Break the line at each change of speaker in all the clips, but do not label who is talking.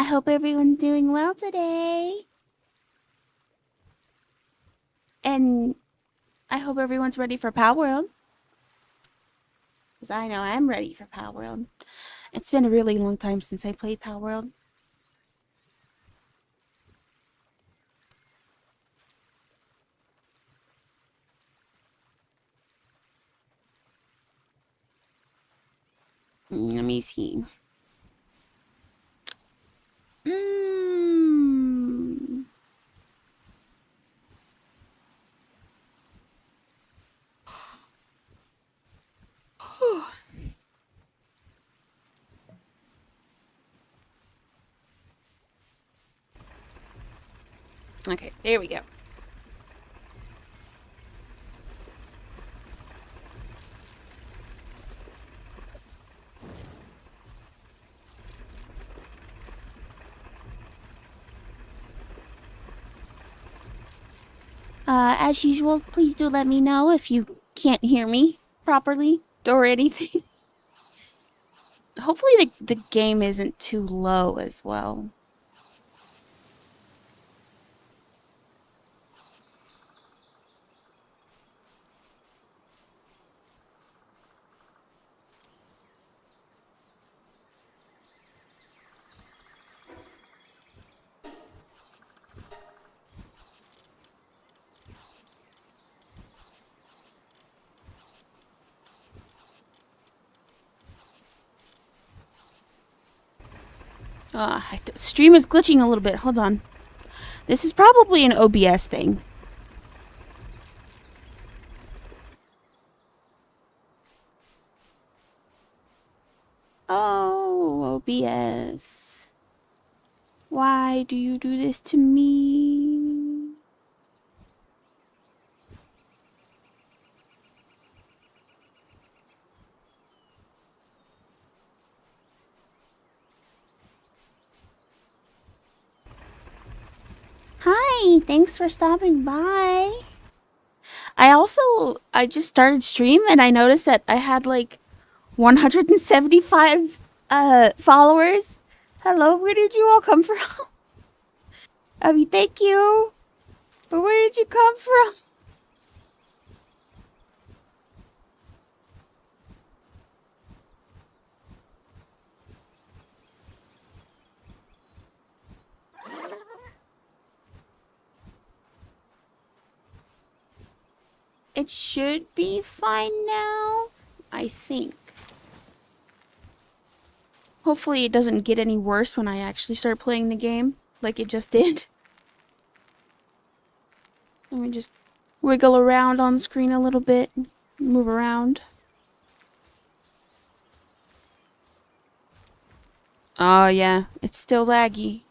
I hope everyone's doing well today. And I hope everyone's ready for Palworld. Because I know I'm ready for Palworld. It's been a really long time since I played Palworld. Let me see. Okay, there we go. As usual, please do let me know if you can't hear me properly or anything. Hopefully the game isn't too low as well. Stream is glitching a little bit. Hold on. This is probably an OBS thing. Oh, OBS. Why do you do this to me? Hi, thanks for stopping by. I just started stream and I noticed that I had like 175 followers. Hello, where did you all come from? I mean, thank you. But where did you come from? It should be fine now, I think. Hopefully it doesn't get any worse when I actually start playing the game, like it just did. Let me just wiggle around on screen a little bit, move around. Oh yeah, it's still laggy.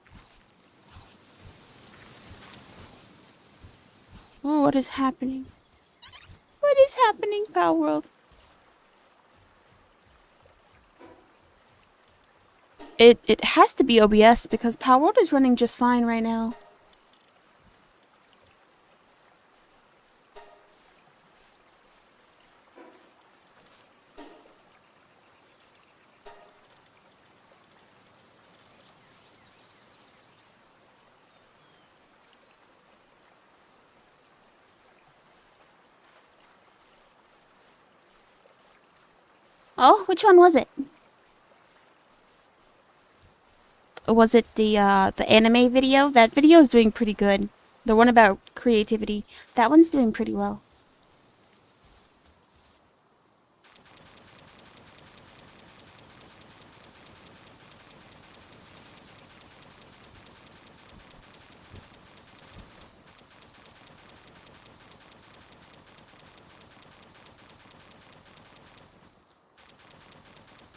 Oh, what is happening? What is happening, Palworld? It has to be OBS because Palworld is running just fine right now. Oh, which one was it? Was it the anime video? That video is doing pretty good. The one about creativity. That one's doing pretty well.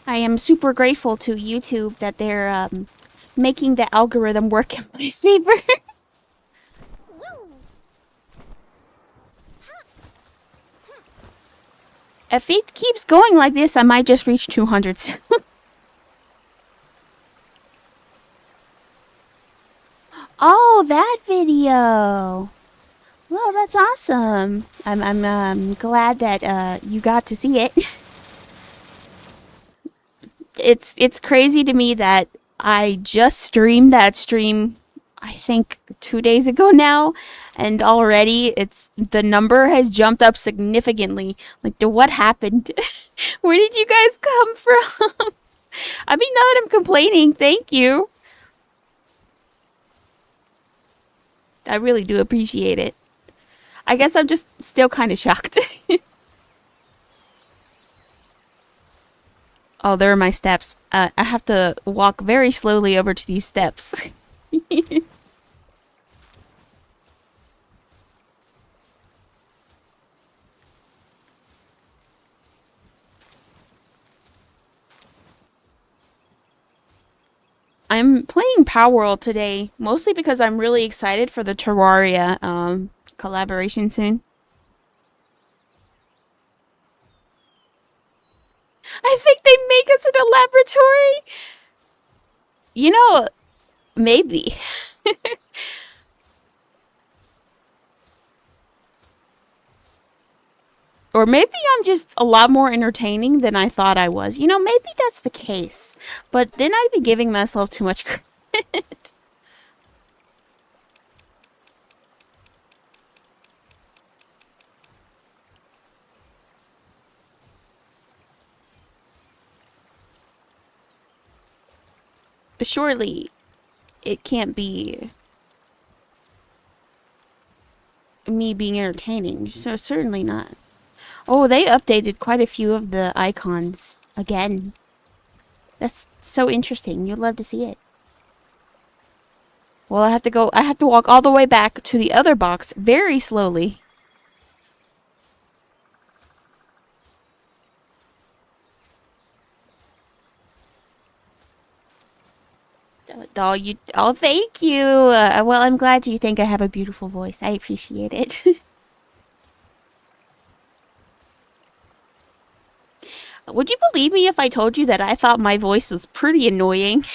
I am super grateful to YouTube that they're making the algorithm work in my favor. If it keeps going like this, I might just reach 200 soon. Oh, that video. Well, that's awesome. I'm glad that you got to see it. It's crazy to me that I just streamed that stream, I think 2 days ago now, and already the number has jumped up significantly. Like, what happened? Where did you guys come from? I mean, not that I'm complaining, thank you. I really do appreciate it. I guess I'm just still kind of shocked. Oh, there are my steps. I have to walk very slowly over to these steps. I'm playing Palworld today, mostly because I'm really excited for the Terraria collaboration soon. I think they make us in a laboratory. You know, maybe. Or maybe I'm just a lot more entertaining than I thought I was. Maybe that's the case. But then I'd be giving myself too much credit. Surely it can't be me being entertaining. So certainly not. Oh, they updated quite a few of the icons again. That's so interesting. You'd love to see it. Well, I have to walk all the way back to the other box very slowly. Thank you. Well, I'm glad you think I have a beautiful voice. I appreciate it. Would you believe me if I told you that I thought my voice was pretty annoying?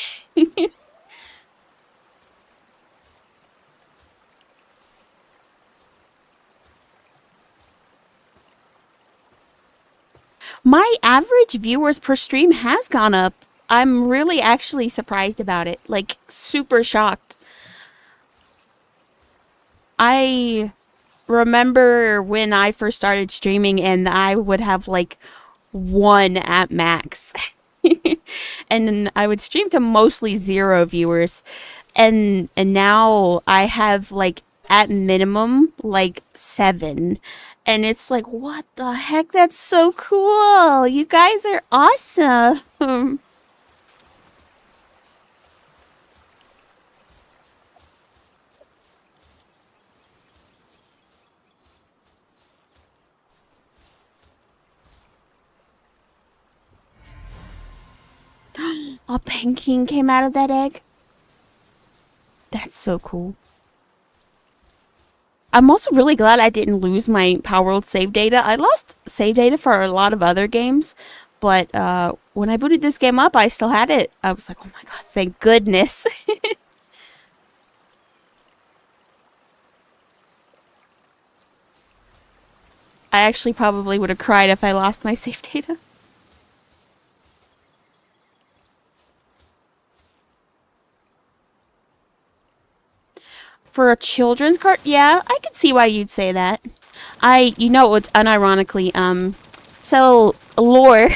My average viewers per stream has gone up. I'm really actually surprised about it. Like, super shocked. I remember when I first started streaming and I would have like one at max. And then I would stream to mostly zero viewers. And now I have like at minimum like seven. And it's like, what the heck? That's so cool. You guys are awesome. A penguin came out of that egg. That's so cool. I'm also really glad I didn't lose my Palworld save data. I lost save data for a lot of other games, but when I booted this game up, I still had it. I was like, oh my god, thank goodness. I actually probably would have cried if I lost my save data. For a children's cart, yeah, I could see why you'd say that. It's unironically, so lore,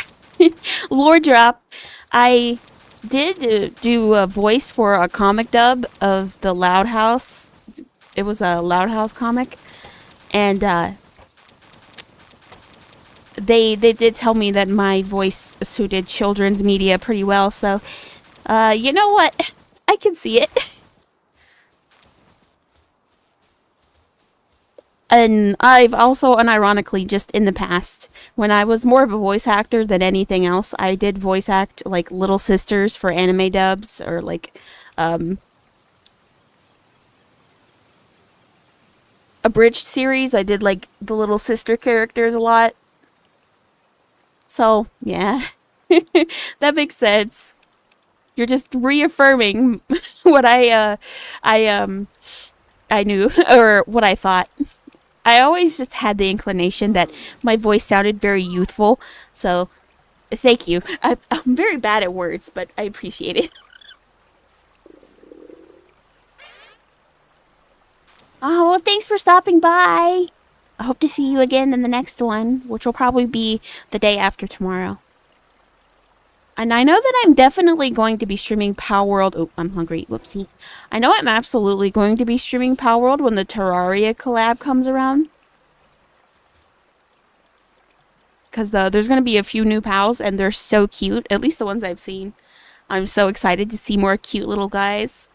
lore drop. I did do a voice for a comic dub of the Loud House. It was a Loud House comic, and they did tell me that my voice suited children's media pretty well. So, you know what? I can see it. And I've also, unironically, just in the past, when I was more of a voice actor than anything else, I did voice act like little sisters for anime dubs or like um, abridged series. I did like the little sister characters a lot. So, yeah, that makes sense. You're just reaffirming what I I knew or what I thought. I always just had the inclination that my voice sounded very youthful, so thank you. I'm very bad at words, but I appreciate it. Oh, well, thanks for stopping by. I hope to see you again in the next one, which will probably be the day after tomorrow. And I know that I'm definitely going to be streaming Palworld. Oh, I'm hungry. Whoopsie. I know I'm absolutely going to be streaming Palworld when the Terraria collab comes around. Because there's going to be a few new pals, and they're so cute. At least the ones I've seen. I'm so excited to see more cute little guys.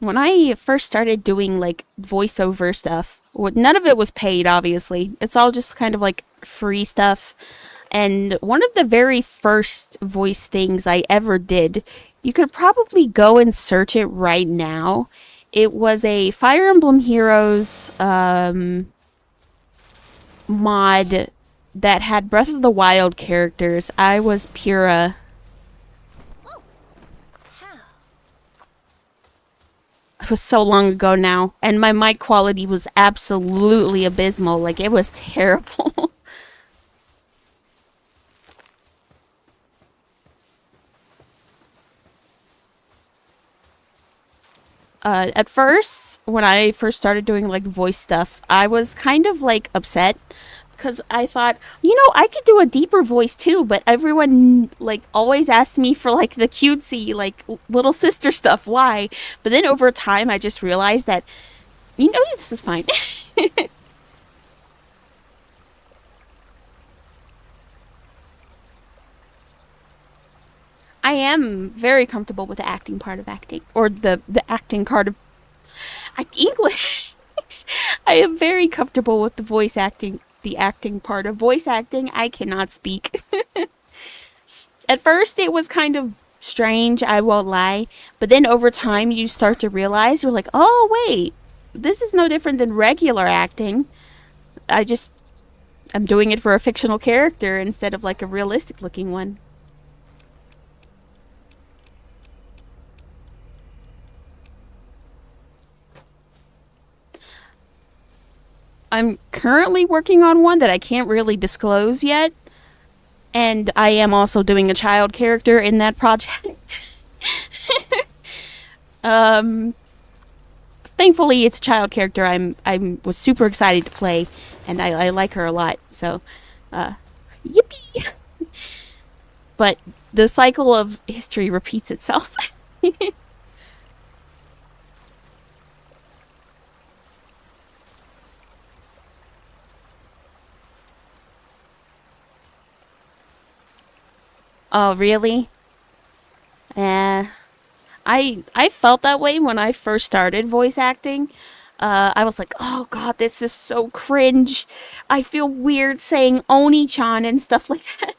When I first started doing like voiceover stuff, none of it was paid, obviously. It's all just kind of like free stuff. And one of the very first voice things I ever did, you could probably go and search it right now. It was a Fire Emblem Heroes mod that had Breath of the Wild characters. I was Pura. It was so long ago now, and my mic quality was absolutely abysmal. Like, it was terrible. At first, when I first started doing like voice stuff, I was kind of like upset because I thought, I could do a deeper voice too, but everyone like always asked me for like the cutesy, like little sister stuff. Why? But then over time, I just realized that, this is fine. I am very comfortable with the acting part of acting, or the acting part of English. I am very comfortable with the voice acting, the acting part of voice acting. I cannot speak. At first, it was kind of strange, I won't lie, but then over time, you start to realize you're like, oh, wait, this is no different than regular acting. I just, I'm doing it for a fictional character instead of like a realistic looking one. I'm currently working on one that I can't really disclose yet. And I am also doing a child character in that project. um, Thankfully, it's a child character I was super excited to play, and I like her a lot. So, yippee! But the cycle of history repeats itself. Oh, really? Eh. I felt that way when I first started voice acting. I was like, oh god, this is so cringe. I feel weird saying Oni-chan and stuff like that.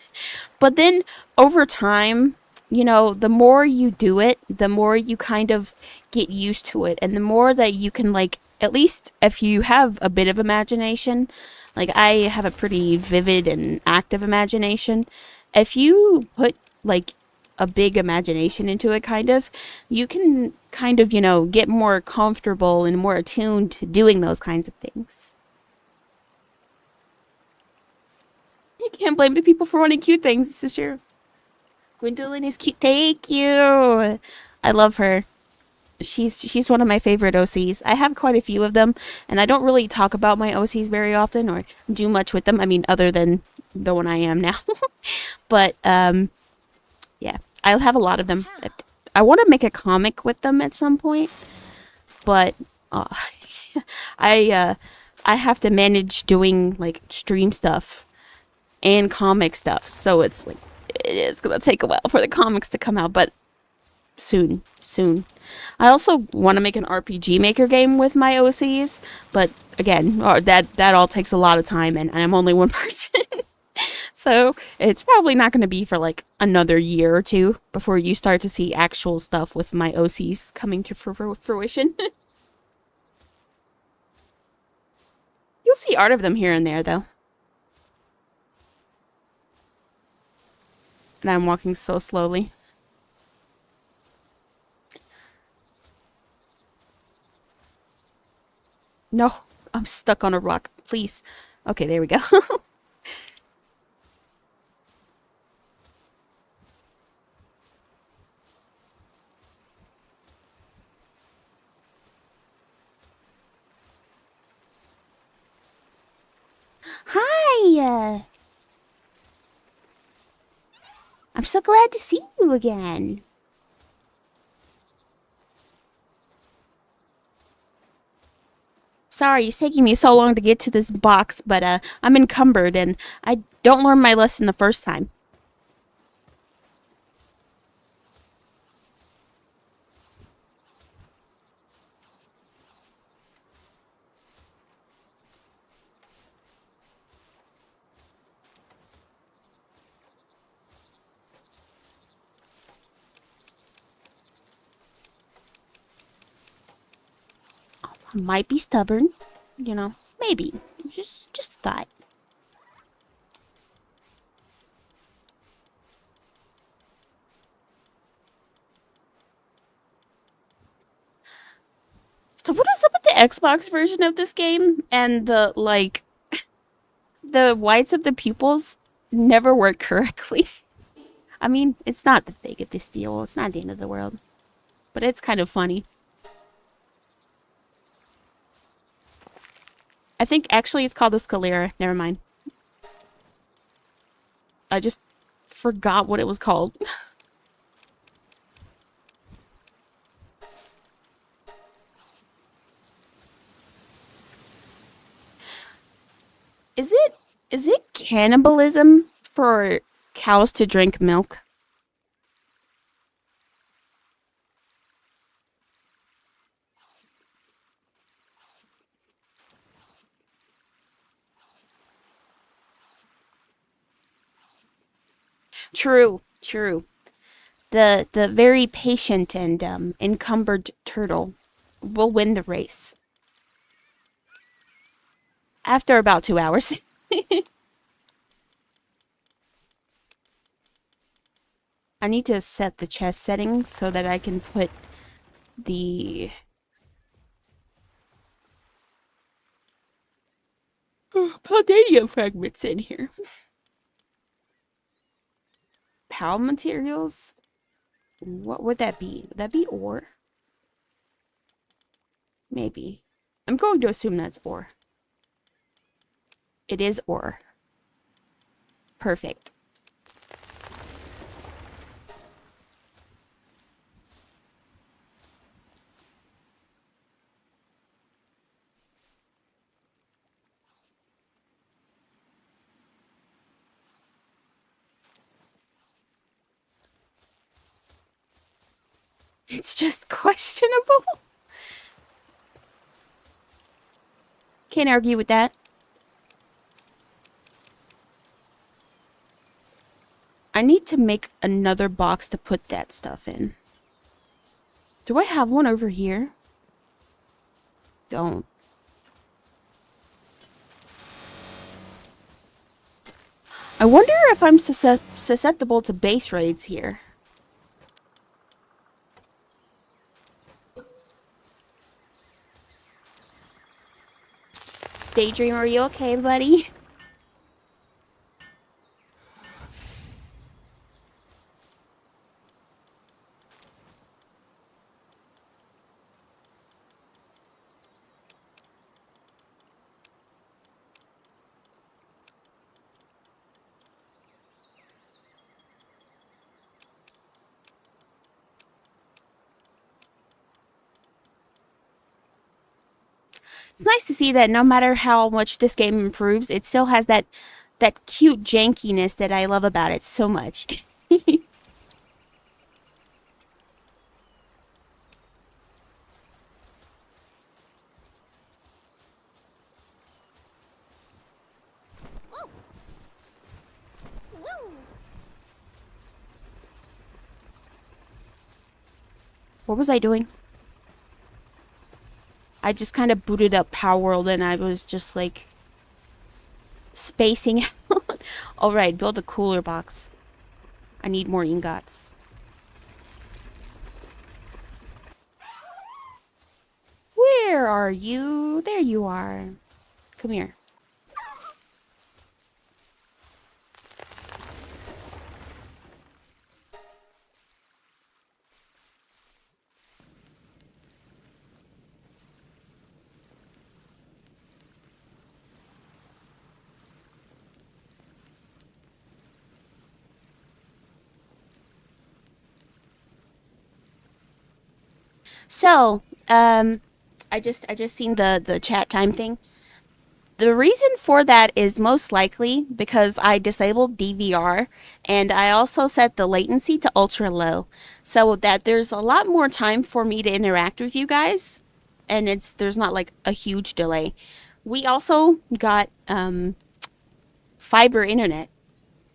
But then over time, the more you do it, the more you kind of get used to it. And the more that you can, like, at least if you have a bit of imagination, like I have a pretty vivid and active imagination. If you put, like, a big imagination into it, kind of, you can kind of, get more comfortable and more attuned to doing those kinds of things. You can't blame the people for wanting cute things. This is true. Gwendolyn is cute. Thank you. I love her. She's one of my favorite OCs. I have quite a few of them, and I don't really talk about my OCs very often or do much with them. I mean, other than the one I am now. But yeah, I'll have a lot of them. I want to make a comic with them at some point, but uh, I uh, I have to manage doing like stream stuff and comic stuff, so it's like it's gonna take a while for the comics to come out, but soon, soon. I also want to make an RPG Maker game with my OCs, but again, that all takes a lot of time, and I'm only one person. So it's probably not going to be for like another year or two before you start to see actual stuff with my OCs coming to fruition. You'll see art of them here and there, though. And I'm walking so slowly. No, I'm stuck on a rock. Please. Okay, there we go. Hi! I'm so glad to see you again. Sorry, it's taking me so long to get to this box, but I'm encumbered and I don't learn my lesson the first time. I might be stubborn, you know, maybe. Just a thought. So what is up with the Xbox version of this game and the like the whites of the pupils never work correctly? I mean, it's not the big of this deal. It's not the end of the world. But it's kind of funny. I think actually it's called a scalera. Never mind. I just forgot what it was called. Is it cannibalism for cows to drink milk? True, true. The very patient and encumbered turtle will win the race after about 2 hours. I need to set the chest settings so that I can put the Palladium fragments in here. Pal materials? What would that be? Would that be ore? Maybe. I'm going to assume that's ore. It is ore. Perfect. It's just questionable. Can't argue with that. I need to make another box to put that stuff in. Do I have one over here? Don't. I wonder if I'm susceptible to base raids here. Daedream, are you okay, buddy? It's nice to see that no matter how much this game improves, it still has that cute jankiness that I love about it so much. What was I doing? I just kind of booted up Palworld and I was just like spacing out. Alright, build a cooler box. I need more ingots. Where are you? There you are. Come here. So, I just seen the chat time thing. The reason for that is most likely because I disabled DVR and I also set the latency to ultra low so that there's a lot more time for me to interact with you guys and there's not like a huge delay. We also got fiber internet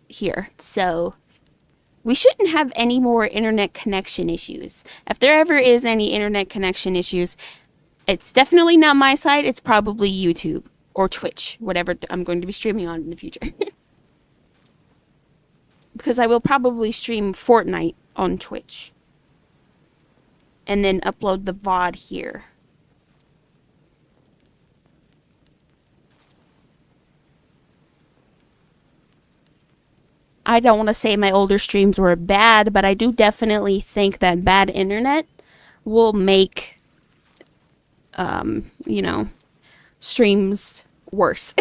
here, so we shouldn't have any more internet connection issues. If there ever is any internet connection issues, it's definitely not my side. It's probably YouTube or Twitch, whatever I'm going to be streaming on in the future. Because I will probably stream Fortnite on Twitch. And then upload the VOD here. I don't want to say my older streams were bad, but I do definitely think that bad internet will make, you know, streams worse.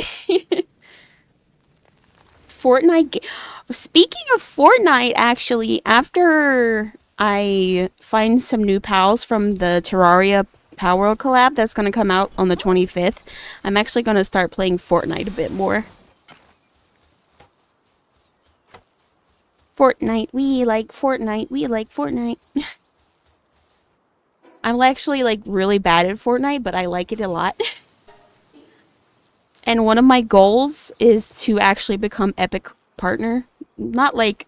Fortnite. Speaking of Fortnite, actually, after I find some new pals from the Terraria Palworld collab that's going to come out on the 25th, I'm actually going to start playing Fortnite a bit more. Fortnite, we like Fortnite, we like Fortnite. I'm actually like really bad at Fortnite, but I like it a lot. And one of my goals is to actually become Epic Partner. Not like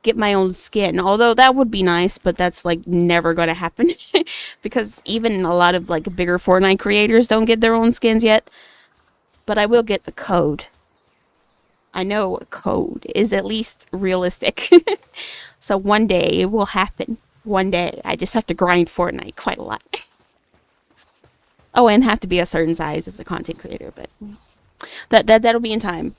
get my own skin, although that would be nice, but that's like never going to happen. Because even a lot of like bigger Fortnite creators don't get their own skins yet. But I will get a code. I know a code is at least realistic. So one day it will happen. One day. I just have to grind Fortnite quite a lot. Oh, and have to be a certain size as a content creator, but that'll be in time.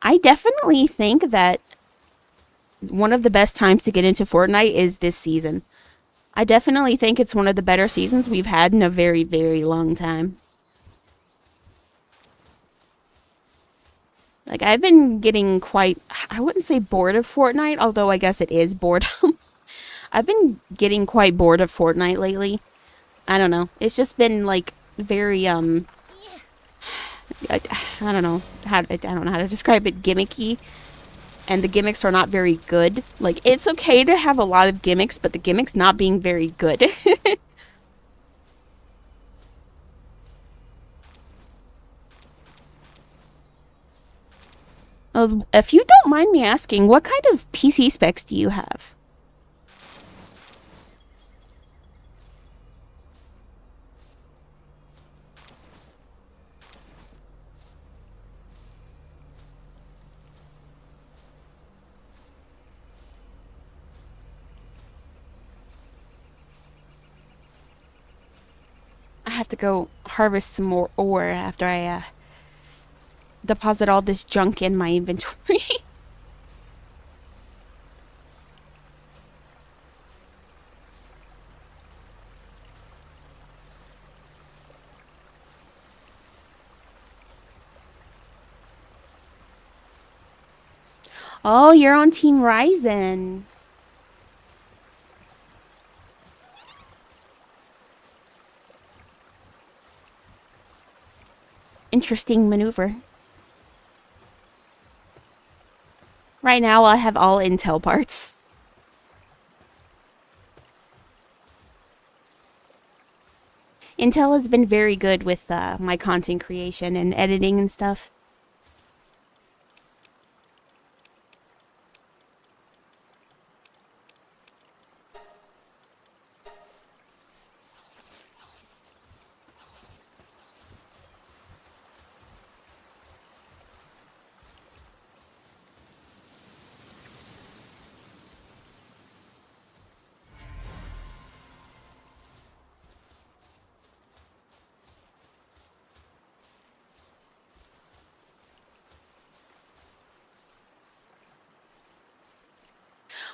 I definitely think that one of the best times to get into Fortnite is this season. I definitely think it's one of the better seasons we've had in a very, very long time. Like, I've been getting quite, I wouldn't say bored of Fortnite, although I guess it is boredom. I've been getting quite bored of Fortnite lately. I don't know. It's just been, like, very, I don't know I don't know how to describe it, gimmicky. And the gimmicks are not very good. Like, it's okay to have a lot of gimmicks, but the gimmicks not being very good. If you don't mind me asking, what kind of PC specs do you have? I have to go harvest some more ore after I deposit all this junk in my inventory. Oh, you're on Team Ryzen. Interesting maneuver. Right now, I have all Intel parts. Intel has been very good with my content creation and editing and stuff.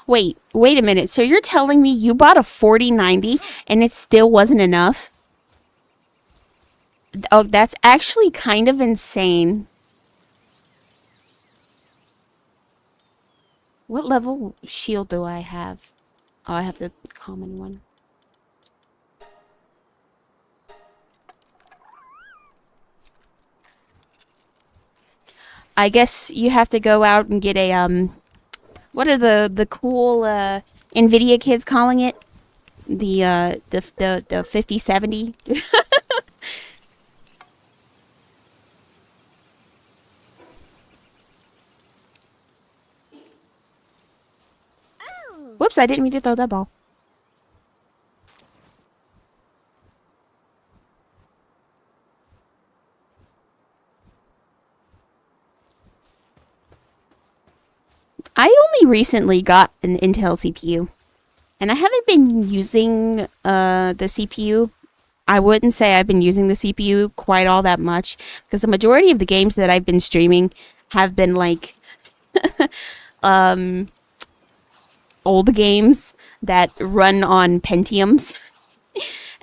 Wait a minute. So you're telling me you bought a 4090 and it still wasn't enough? Oh, that's actually kind of insane. What level shield do I have? Oh, I have the common one. I guess you have to go out and get a what are the cool Nvidia kids calling it? The 5070. Whoops, I didn't mean to throw that ball. I only recently got an Intel CPU, and I haven't been using the CPU. I wouldn't say I've been using the CPU quite all that much because the majority of the games that I've been streaming have been like um, old games that run on Pentiums.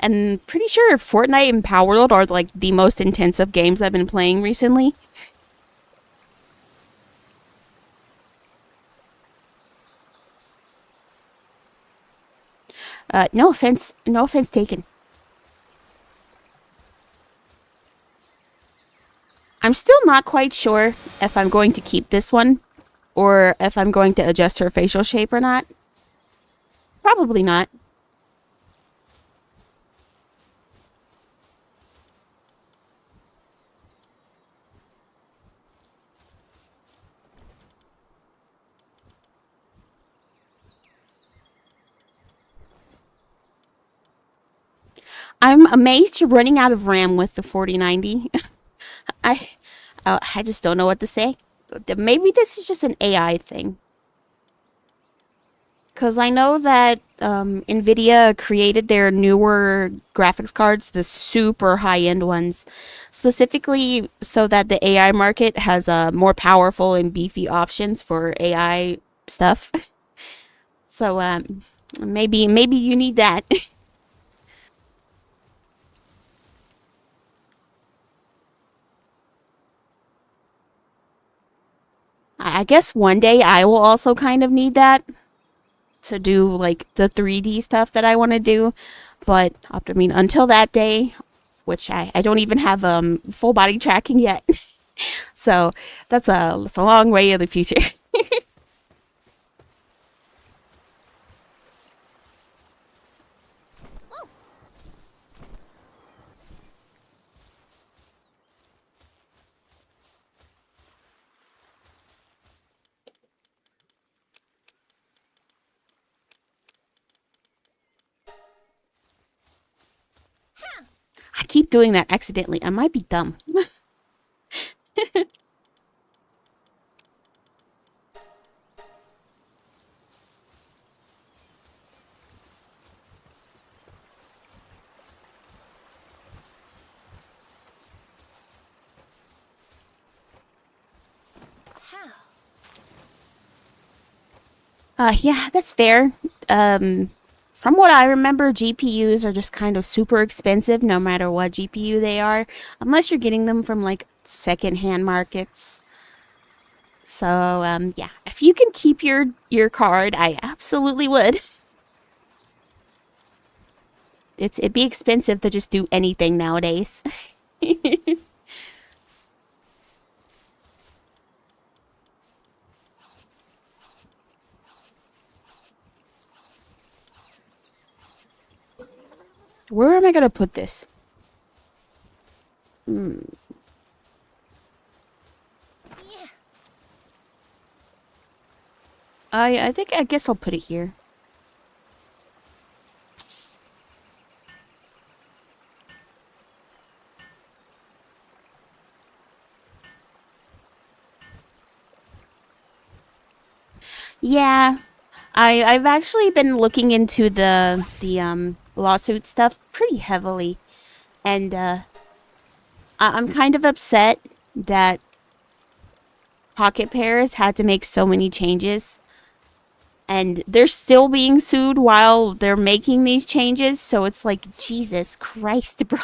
And pretty sure Fortnite and Palworld are like the most intensive games I've been playing recently. No offense taken. I'm still not quite sure if I'm going to keep this one or if I'm going to adjust her facial shape or not. Probably not. I'm amazed you're running out of RAM with the 4090. I I just don't know what to say. Maybe this is just an AI thing. Because I know that NVIDIA created their newer graphics cards, the super high end ones, specifically so that the AI market has more powerful and beefy options for AI stuff. So maybe you need that. I guess one day I will also kind of need that to do like the 3D stuff that I want to do. But I mean, until that day, which I don't even have full body tracking yet. So it's a long way in the future. I keep doing that accidentally. I might be dumb. Yeah, that's fair. From what I remember, GPUs are just kind of super expensive no matter what GPU they are, unless you're getting them from like secondhand markets. So, yeah, if you can keep your card, I absolutely would. It'd be expensive to just do anything nowadays. Where am I gonna put this? Hmm. I think I guess I'll put it here. Yeah, I've actually been looking into the lawsuit stuff pretty heavily, and I'm kind of upset that Pocket Pairs had to make so many changes, and they're still being sued while they're making these changes. So it's like, Jesus Christ, bro.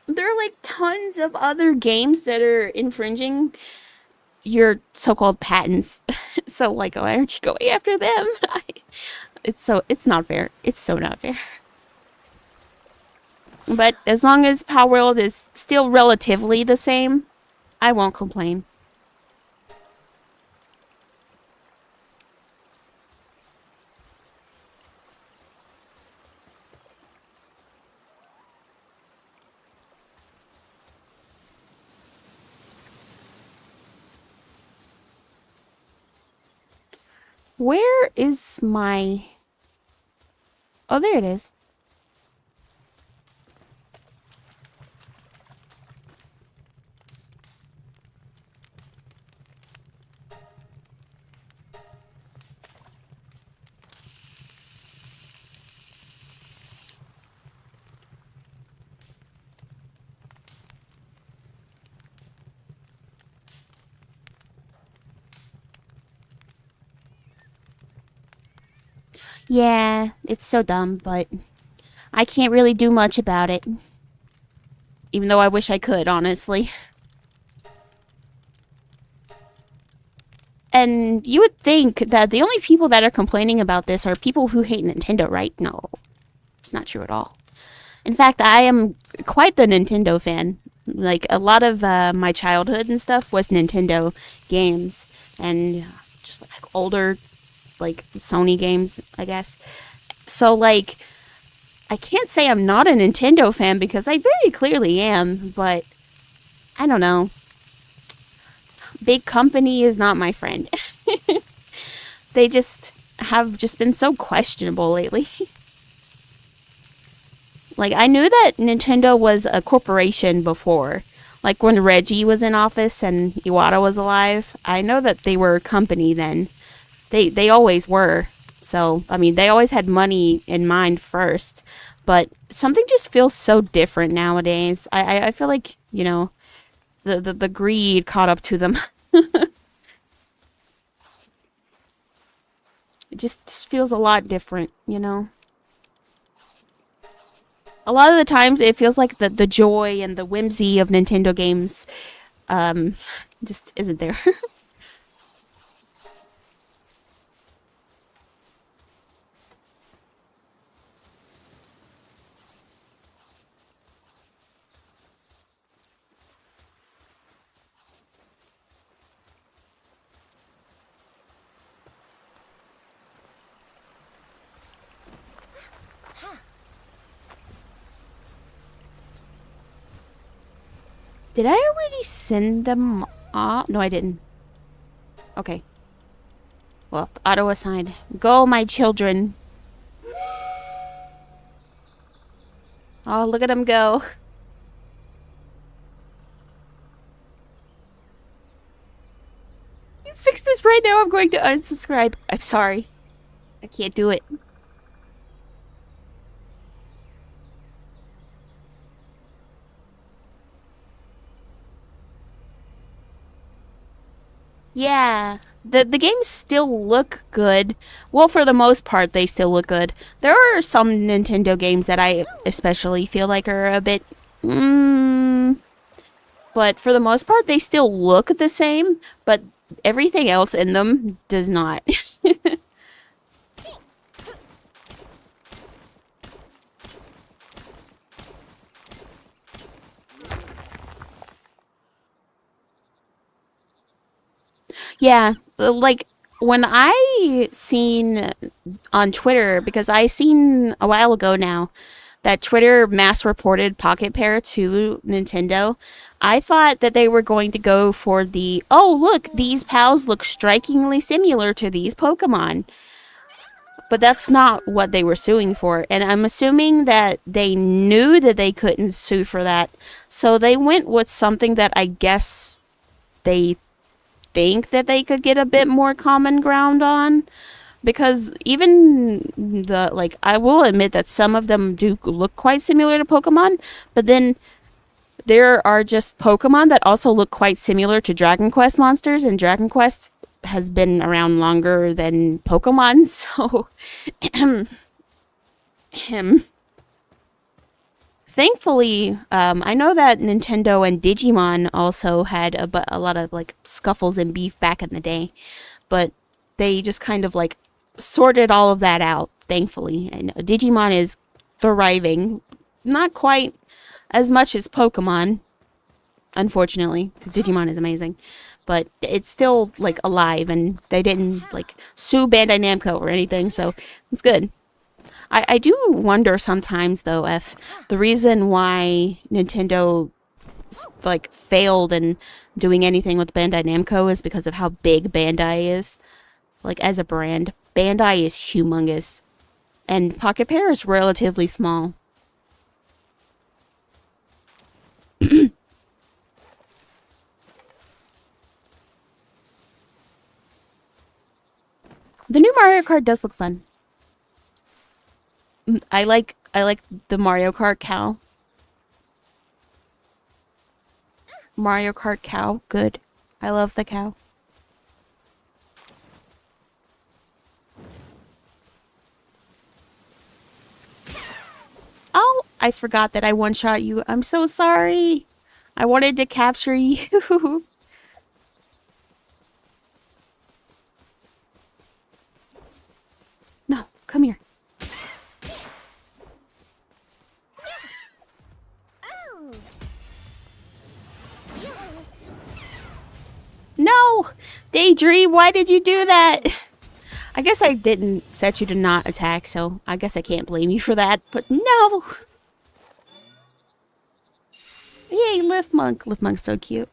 There are like tons of other games that are infringing your so-called patents. So like, why aren't you going after them? It's not fair. It's so not fair. But as long as Palworld is still relatively the same, I won't complain. Where is my... Oh, there it is. Yeah, it's so dumb, but I can't really do much about it. Even though I wish I could, honestly. And you would think that the only people that are complaining about this are people who hate Nintendo, right? No, it's not true at all. In fact, I am quite the Nintendo fan. Like, a lot of my childhood and stuff was Nintendo games. And just like older, like Sony games, I guess. So, like, I can't say I'm not a Nintendo fan because I very clearly am, but I don't know. Big company is not my friend. They just have just been so questionable lately. Like, I knew that Nintendo was a corporation before. Like, when Reggie was in office and Iwata was alive, I know that they were a company then. They always were. So, I mean, they always had money in mind first. But something just feels so different nowadays. I feel like, you know, the greed caught up to them. It just feels a lot different, you know? A lot of the times it feels like the joy and the whimsy of Nintendo games um, just isn't there. Did I already send them off? No, I didn't. Okay. Well, auto assigned. Go, my children. Oh, look at them go. You fix this right now. I'm going to unsubscribe. I'm sorry. I can't do it. Yeah. The games still look good. Well, for the most part, they still look good. There are some Nintendo games that I especially feel like are a bit. But for the most part, they still look the same, but everything else in them does not. Yeah, like when I seen on Twitter, because I seen a while ago now that Twitter mass reported Pocket Pair to Nintendo. I thought that they were going to go for the, oh, look, these pals look strikingly similar to these Pokemon. But that's not what they were suing for. And I'm assuming that they knew that they couldn't sue for that. So they went with something that I guess they think that they could get a bit more common ground on. Because even the, like, I will admit that some of them do look quite similar to Pokemon. But then There are just Pokemon that also look quite similar to Dragon Quest monsters, and Dragon Quest has been around longer than Pokemon, so him. Thankfully, I know that Nintendo and Digimon also had a lot of like scuffles and beef back in the day, but they just kind of like sorted all of that out, thankfully. And Digimon is thriving, not quite as much as Pokemon, unfortunately, because Digimon is amazing. But it's still like alive, and they didn't like sue Bandai Namco or anything, so it's good. I do wonder sometimes though if the reason why Nintendo like failed in doing anything with Bandai Namco is because of how big Bandai is. Like as a brand, Bandai is humongous, and Pocket Pair is relatively small. The new Mario Kart does look fun. I like the Mario Kart cow. Mario Kart cow, good. I love the cow. Oh, I forgot that I one shot you. I'm so sorry. I wanted to capture you. No, come here. No! Daedream, why did you do that? I guess I didn't set you to not attack, so I guess I can't blame you for that, but no! Yay, Lift Monk. Lift Monk's so cute.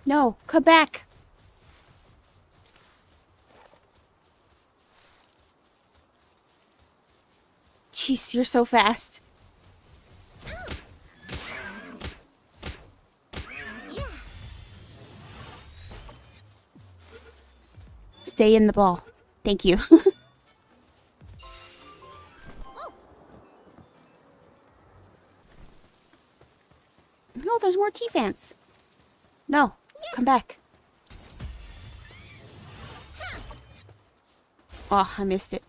No, come back. Jeez, you're so fast. Stay in the ball. Thank you. No, there's more T-Fants. No, come back. Oh, I missed it.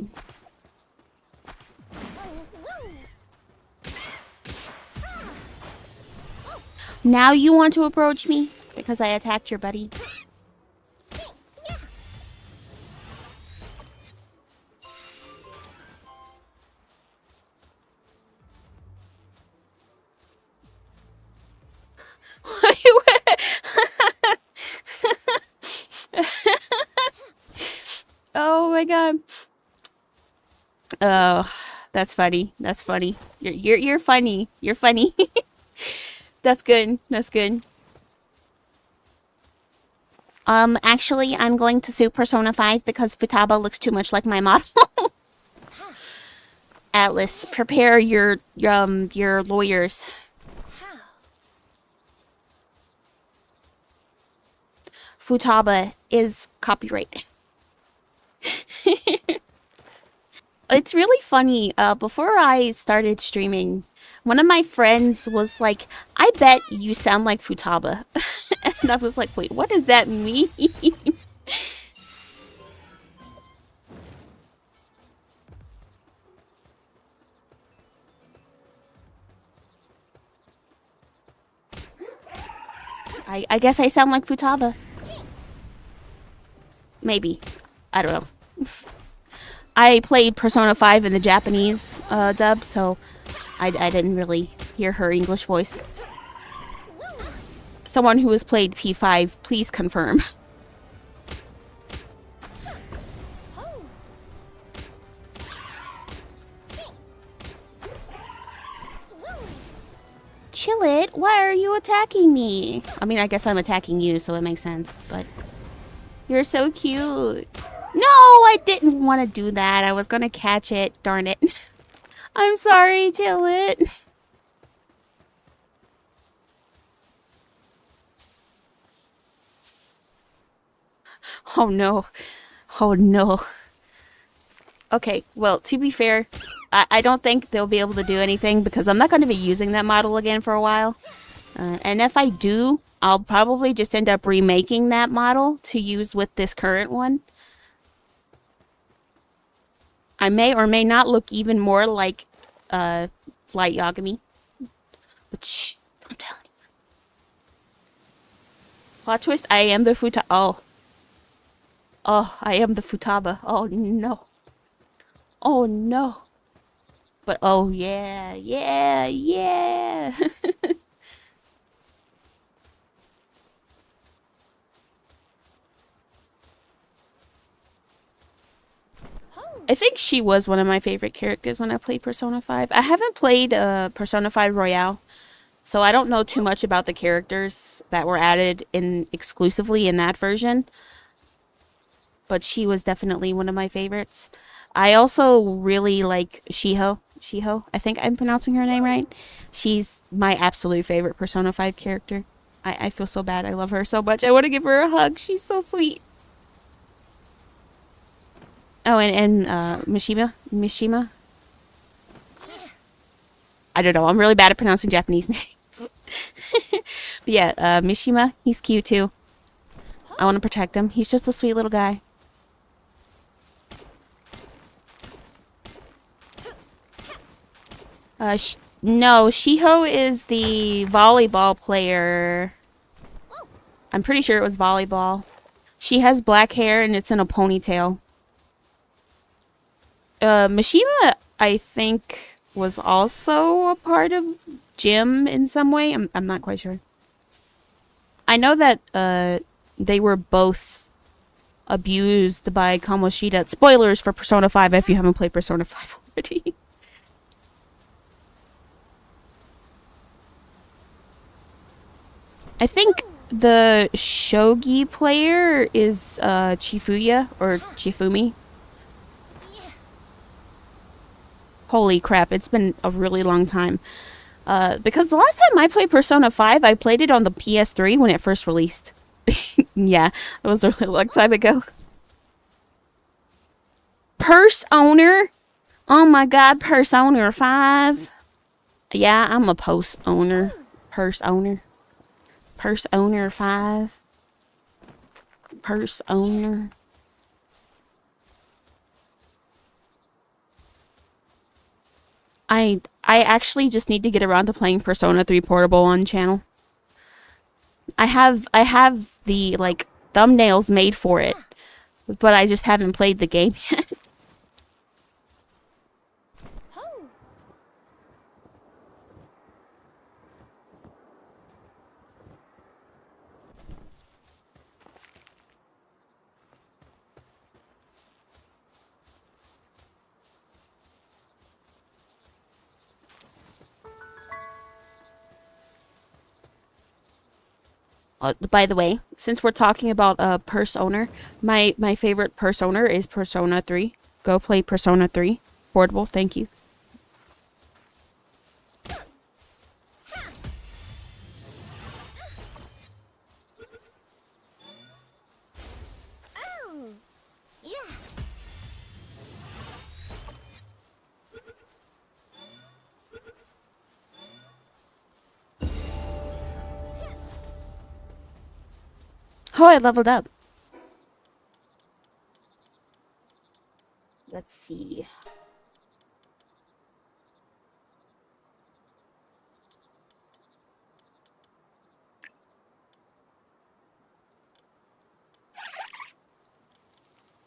Now you want to approach me? Because I attacked your buddy. Oh my god. Oh, that's funny. That's funny. You're funny. You're funny. That's good. That's good. Actually, I'm going to sue Persona 5 because Futaba looks too much like my model. Atlas, prepare your lawyers. Futaba is copyright. It's really funny. Before I started streaming, one of my friends was like, I bet you sound like Futaba. And I was like, wait, what does that mean? I guess I sound like Futaba. Maybe. I don't know. I played Persona 5 in the Japanese dub, so I didn't really hear her English voice. Someone who has played P5, please confirm. Chill it. Why are you attacking me? I mean, I guess I'm attacking you, so it makes sense, but... You're so cute. No, I didn't want to do that. I was gonna catch it. Darn it. I'm sorry, chill it. Oh no. Oh no. Okay, well, to be fair, I don't think they'll be able to do anything because I'm not going to be using that model again for a while. And if I do, I'll probably just end up remaking that model to use with this current one. I may or may not look even more like Flight Yagami. But shh, don't tell anyone. Plot twist, I am the Oh. Oh, I am the Futaba. Oh no. Oh no. But oh yeah, yeah, yeah. I think she was one of my favorite characters when I played Persona 5. I haven't played Persona 5 Royale, so I don't know too much about the characters that were added in exclusively in that version. But she was definitely one of my favorites. I also really like Shiho. Shiho, I think I'm pronouncing her name right. She's my absolute favorite Persona 5 character. I feel so bad. I love her so much. I want to give her a hug. She's so sweet. Oh, and Mishima? Mishima? I don't know. I'm really bad at pronouncing Japanese names. But yeah, Mishima, he's cute too. I want to protect him. He's just a sweet little guy. No, Shiho is the volleyball player. I'm pretty sure it was volleyball. She has black hair and it's in a ponytail. Mishima, I think, was also a part of Gym in some way. I'm not quite sure. I know that they were both abused by Kamoshida. Spoilers for Persona 5 if you haven't played Persona 5 already. I think the shogi player is Chifuya or Chifumi. Holy crap, it's been a really long time. Because the last time I played Persona 5, I played it on the PS3 when it first released. Yeah, it was a really long time ago. Purse owner? Oh my god, purse owner 5. Yeah, I'm a post owner. Purse owner. Purse owner 5. Purse owner. I actually just need to get around to playing Persona 3 Portable on channel. I have the like thumbnails made for it, but I just haven't played the game yet. By the way, since we're talking about purse owner, my favorite purse owner is Persona 3. Go play Persona 3 Portable. Thank you. Oh, I leveled up. Let's see.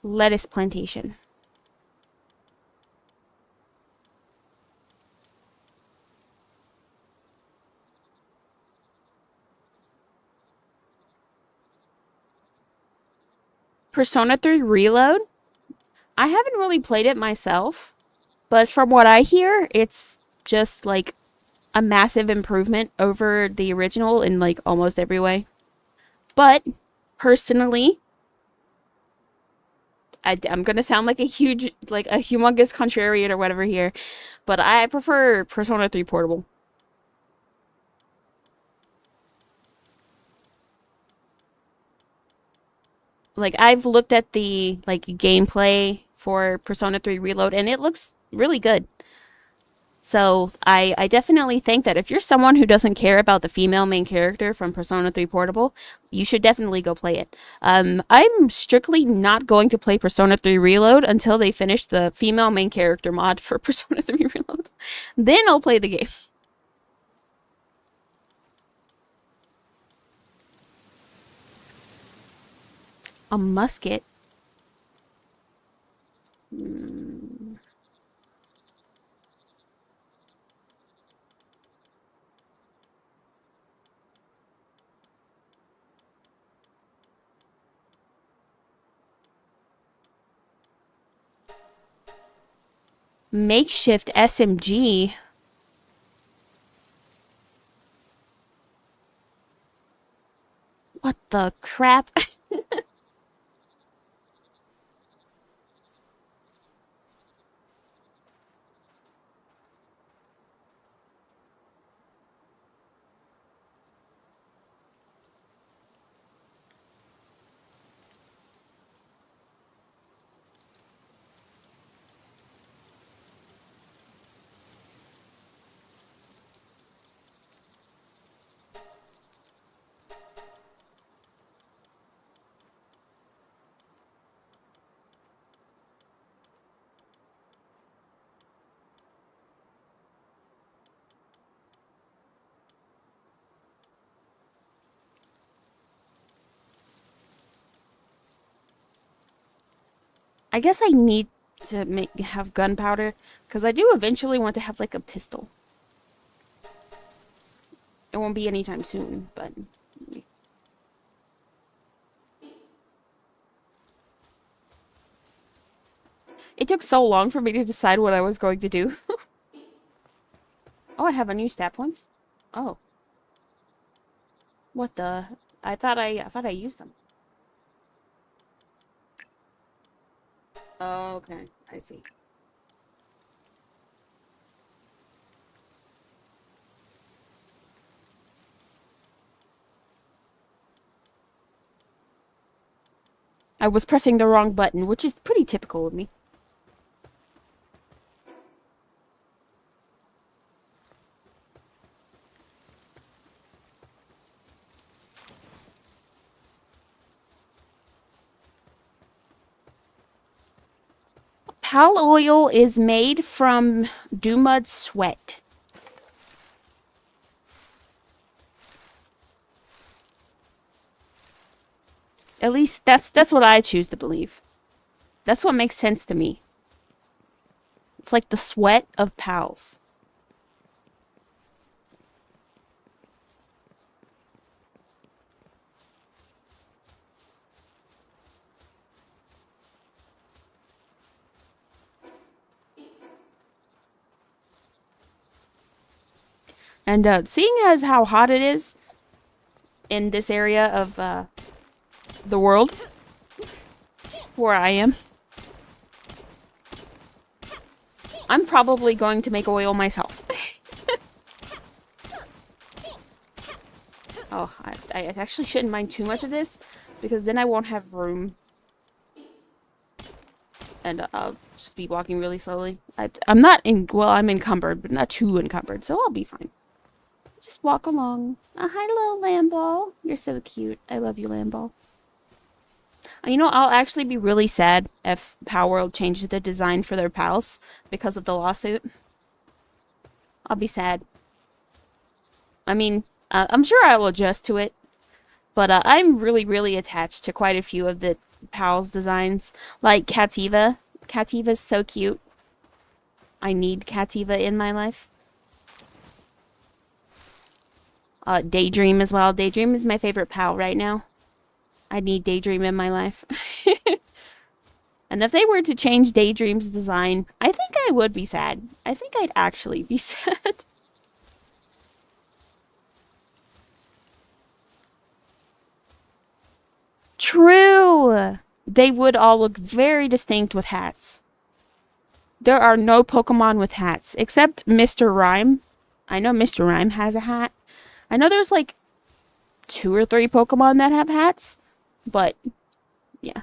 lettuce plantation. Persona 3 Reload? I haven't really played it myself, but from what I hear, it's just like a massive improvement over the original in like almost every way. But personally, I'm gonna sound like a huge, like a humongous contrarian or whatever here, but I prefer Persona 3 Portable. Like I've looked at the like gameplay for Persona 3 Reload and it looks really good. So I definitely think that if you're someone who doesn't care about the female main character from Persona 3 Portable, you should definitely go play it. I'm strictly not going to play Persona 3 Reload until they finish the female main character mod for Persona 3 Reload. Then I'll play the game. A musket? Hmm. Makeshift SMG? What the crap? I guess I need to have gunpowder because I do eventually want to have like a pistol. It won't be anytime soon, but it took so long for me to decide what I was going to do. Oh, I have a new stat points. Oh, what the? I thought I used them. Oh, okay, I see. I was pressing the wrong button, which is pretty typical of me. Pal oil is made from Dumud sweat. At least that's what I choose to believe. That's what makes sense to me. It's like the sweat of pals. And seeing as how hot it is in this area of the world where I am, I'm probably going to make oil myself. Oh, I actually shouldn't mind too much of this because then I won't have room. And I'll just be walking really slowly. I'm not in, well, I'm encumbered, but not too encumbered, so I'll be fine. Just walk along. Hi, little Lamball. You're so cute. I love you, Lamball. You know, I'll actually be really sad if Palworld changes the design for their pals because of the lawsuit. I'll be sad. I mean, I'm sure I will adjust to it, but I'm really, really attached to quite a few of the pals designs. Like Cativa. Cativa's so cute. I need Cativa in my life. Daedream as well. Daedream is my favorite pal right now. I need Daedream in my life. And if they were to change Daedream's design, I think I would be sad. I think I'd actually be sad. True! They would all look very distinct with hats. There are no Pokemon with hats, except Mr. Rhyme. I know Mr. Rhyme has a hat. I know there's like 2 or 3 Pokemon that have hats, but yeah.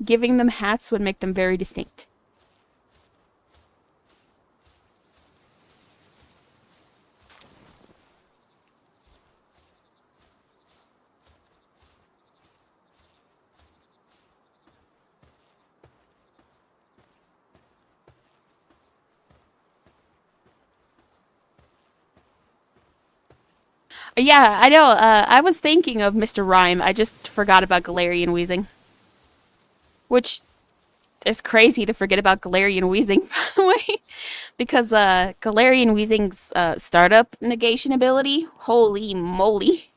Giving them hats would make them very distinct. Yeah, I know. I was thinking of Mr. Rhyme. I just forgot about Galarian Wheezing. Which is crazy to forget about Galarian Wheezing, by the way. Because Galarian Weezing's startup negation ability, holy moly.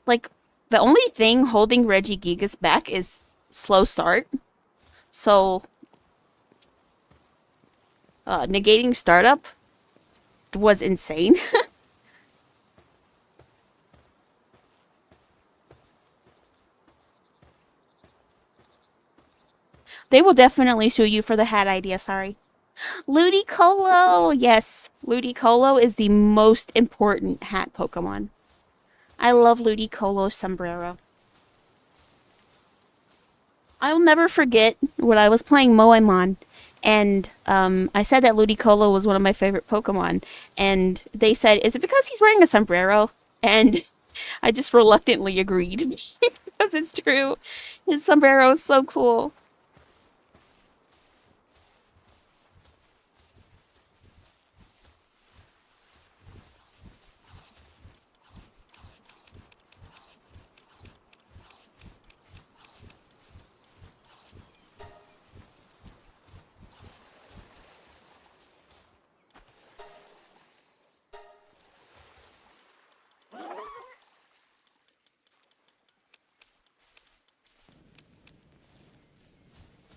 Like, the only thing holding Regigigas back is slow start. So, negating startup was insane. They will definitely sue you for the hat idea, sorry. Ludicolo! Yes, Ludicolo is the most important hat Pokemon. I love Ludicolo's sombrero. I'll never forget when I was playing Moemon, and I said that Ludicolo was one of my favorite Pokemon, and they said, "Is it because he's wearing a sombrero?" And I just reluctantly agreed because it's true. His sombrero is so cool.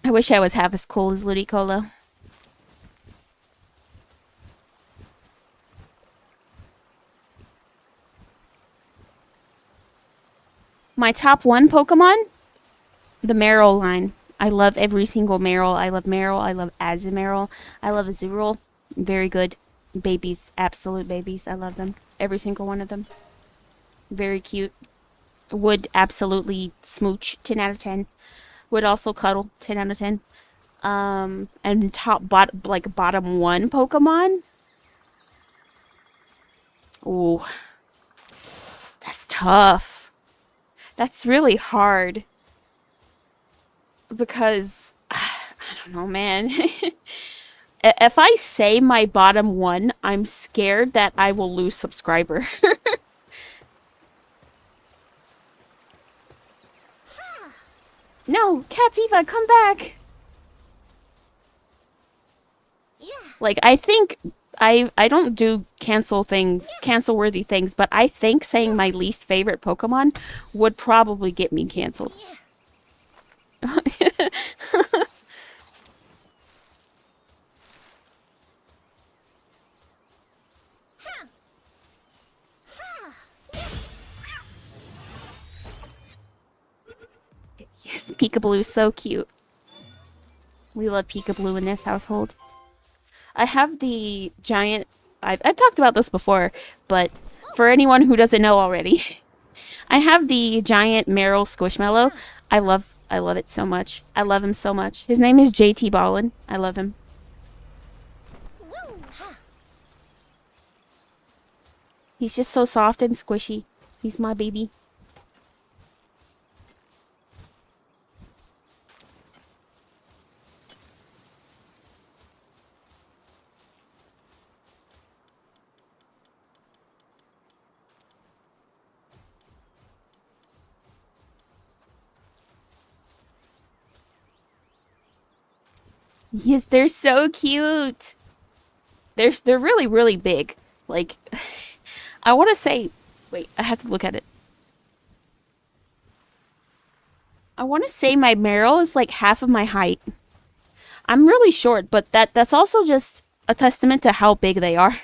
I wish I was half as cool as Ludicolo. My top 1 Pokemon? The Meryl line. I love every single Meryl. I love Meryl. I love Azumarill. I love Azurill. Very good. Babies. Absolute babies. I love them. Every single one of them. Very cute. Would absolutely smooch. 10 out of 10. Would also cuddle. 10 out of 10. And bottom 1 Pokemon? Ooh. That's tough. That's really hard. Because I don't know, man. If I say my bottom 1, I'm scared that I will lose subscriber. No, Cativa, come back. Like, I think I don't do cancel worthy things, but I think saying my least favorite Pokemon would probably get me canceled. Yes, Peekaboo is so cute. We love Peekaboo in this household. I have the giant. I've talked about this before, but for anyone who doesn't know already, I have the giant Meryl Squishmallow. I love it so much. I love him so much. His name is JT Ballin. I love him. He's just so soft and squishy. He's my baby. Yes, they're so cute. They're really really big. Like I want to say, wait, I have to look at it. I want to say my Meryl is like half of my height. I'm really short, but that's also just a testament to how big they are.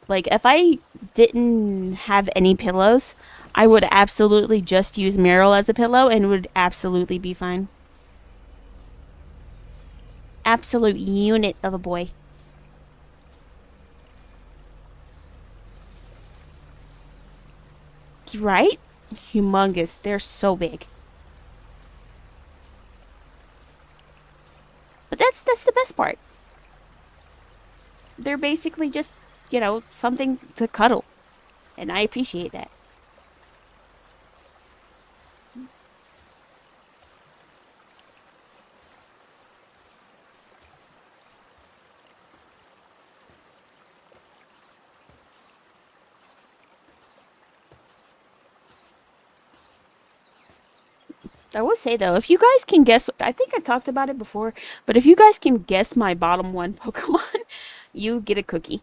Like if I didn't have any pillows, I would absolutely just use Meryl as a pillow and would absolutely be fine. Absolute unit of a boy. Right? Humongous. They're so big. But that's the best part. They're basically just, something to cuddle. And I appreciate that. I will say though, if you guys can guess, I think I've talked about it before, but if you guys can guess my bottom one Pokemon, you get a cookie.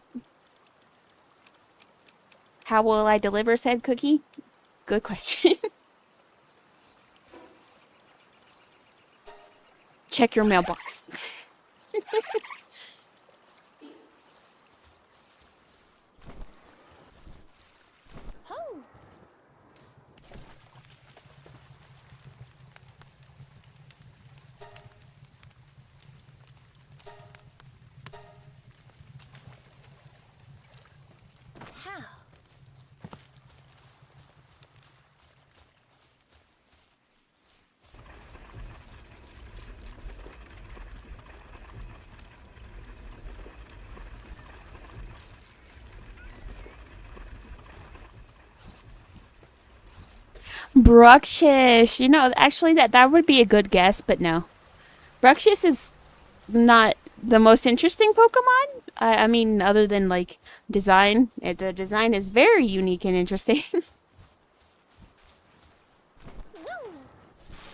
How will I deliver said cookie? Good question. Check your mailbox. Bruxish. Actually, that would be a good guess, but no. Bruxish is not the most interesting Pokemon. I mean, other than like design, the design is very unique and interesting.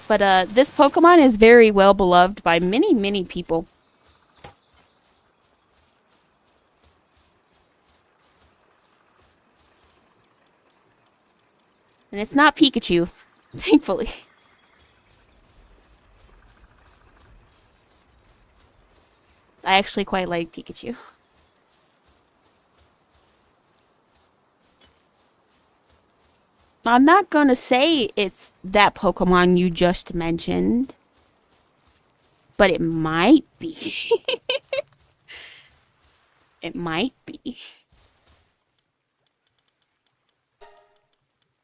But this Pokemon is very well beloved by many, many people. And it's not Pikachu, thankfully. I actually quite like Pikachu. I'm not gonna say it's that Pokemon you just mentioned, but it might be. It might be.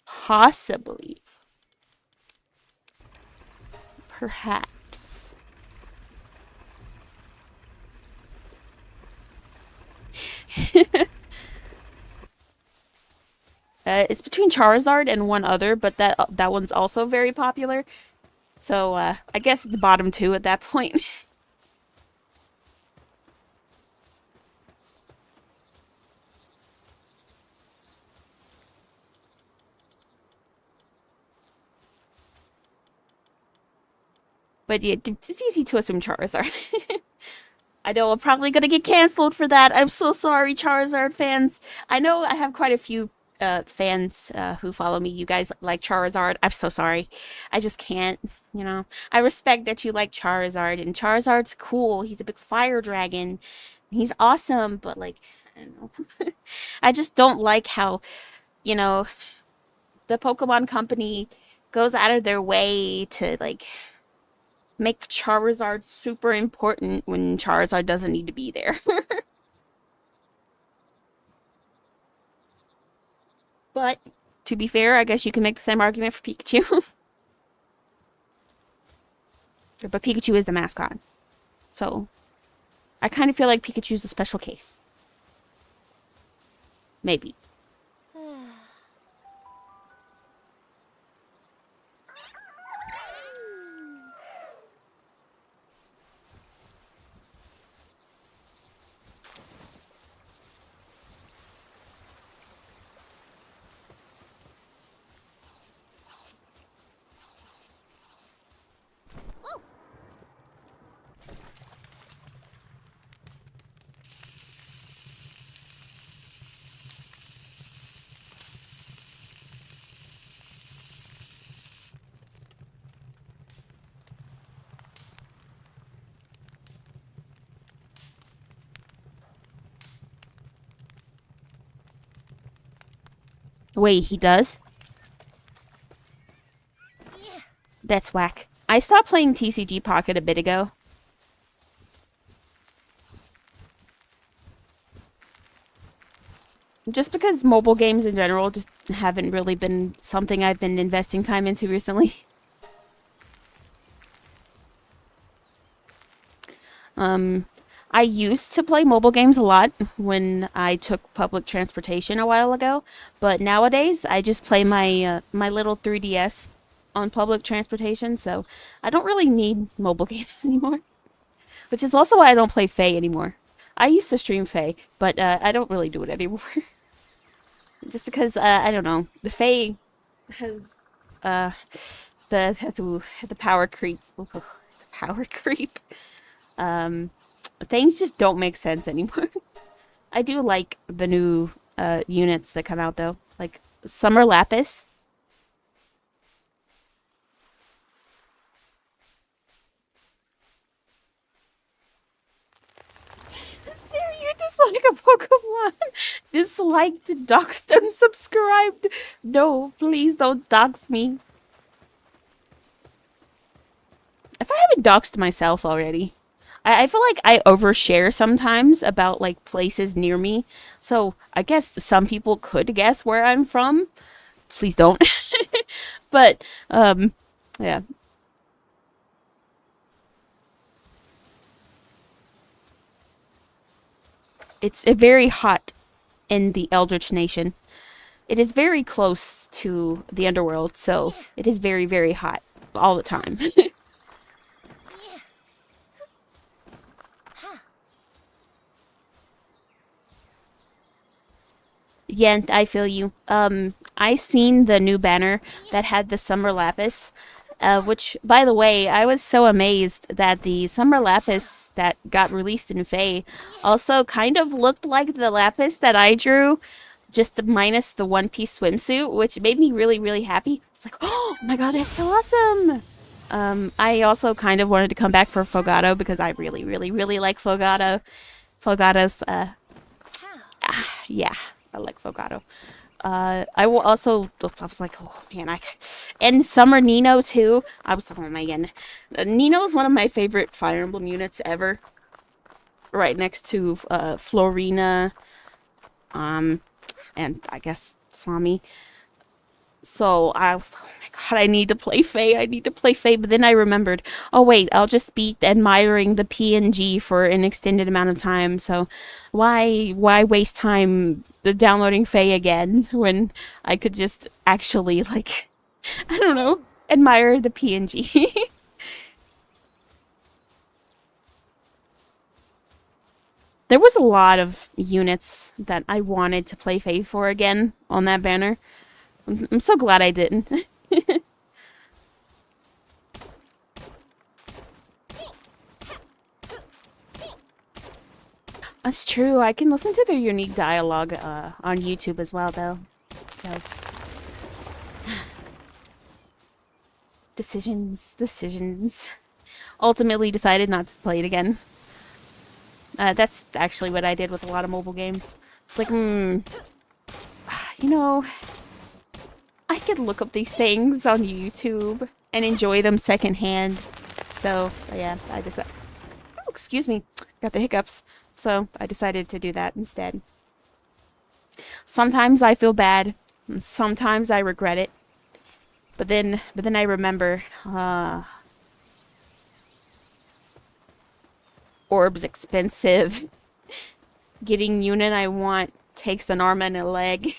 Possibly. Perhaps. It's between Charizard and one other, but that one's also very popular. So I guess it's bottom two at that point. But yeah, it's easy to assume Charizard. I know I'm probably gonna get canceled for that. I'm so sorry, Charizard fans. I know I have quite a few fans who follow me. You guys like Charizard. I'm so sorry. I just can't. I respect that you like Charizard, and Charizard's cool. He's a big fire dragon. He's awesome, but like, I don't know. I just don't like how you know the Pokemon Company goes out of their way to like make Charizard super important when Charizard doesn't need to be there. But to be fair, I guess you can make the same argument for Pikachu. But Pikachu is the mascot. So I kind of feel like Pikachu's a special case. Maybe. Wait, he does? That's whack. I stopped playing TCG Pocket a bit ago. Just because mobile games in general just haven't really been something I've been investing time into recently. I used to play mobile games a lot when I took public transportation a while ago, but nowadays I just play my little 3DS on public transportation, so I don't really need mobile games anymore. Which is also why I don't play Faye anymore. I used to stream Faye, but I don't really do it anymore. Just because I don't know, the Fae has uh the power creep. The power creep. Um, Things just don't make sense anymore. I do like the new units that come out though, like Summer Lapis. There, you dislike a Pokemon. Disliked, doxed, unsubscribed. No, please don't dox me. If I haven't doxed myself already. I feel like I overshare sometimes about like places near me. So I guess some people could guess where I'm from. Please don't. But yeah. It's very hot in the Eldritch Nation. It is very close to the underworld, so it is very, very hot all the time. Yeah, I feel you. I seen the new banner that had the Summer Lapis, which, by the way, I was so amazed that the Summer Lapis that got released in Fae also kind of looked like the Lapis that I drew, just minus the one piece swimsuit, which made me really, really happy. It's like, oh my god, that's so awesome! I also kind of wanted to come back for Fogato because I really, really, really like Fogato. Fogato's, yeah, I like Fogato. I will also. I was like, oh man, and Summer Nino too. I was like, oh man, Nino is one of my favorite Fire Emblem units ever. Right next to Florina, um, and I guess Sami. So I was like, oh my god, I need to play Faye. I need to play Faye. But then I remembered, oh wait, I'll just be admiring the PNG for an extended amount of time. So why waste time downloading Faye again when I could just actually like I don't know, admire the PNG. There was a lot of units that I wanted to play Faye for again on that banner. I'm so glad I didn't. That's true. I can listen to their unique dialogue on YouTube as well, though. So, decisions. Ultimately decided not to play it again. That's actually what I did with a lot of mobile games. It's like, you know, I could look up these things on YouTube and enjoy them secondhand. So, yeah, I decided. Oh, excuse me. Got the hiccups. So, I decided to do that instead. Sometimes I feel bad. Sometimes I regret it. But then I remember, orbs expensive. Getting unit I want takes an arm and a leg.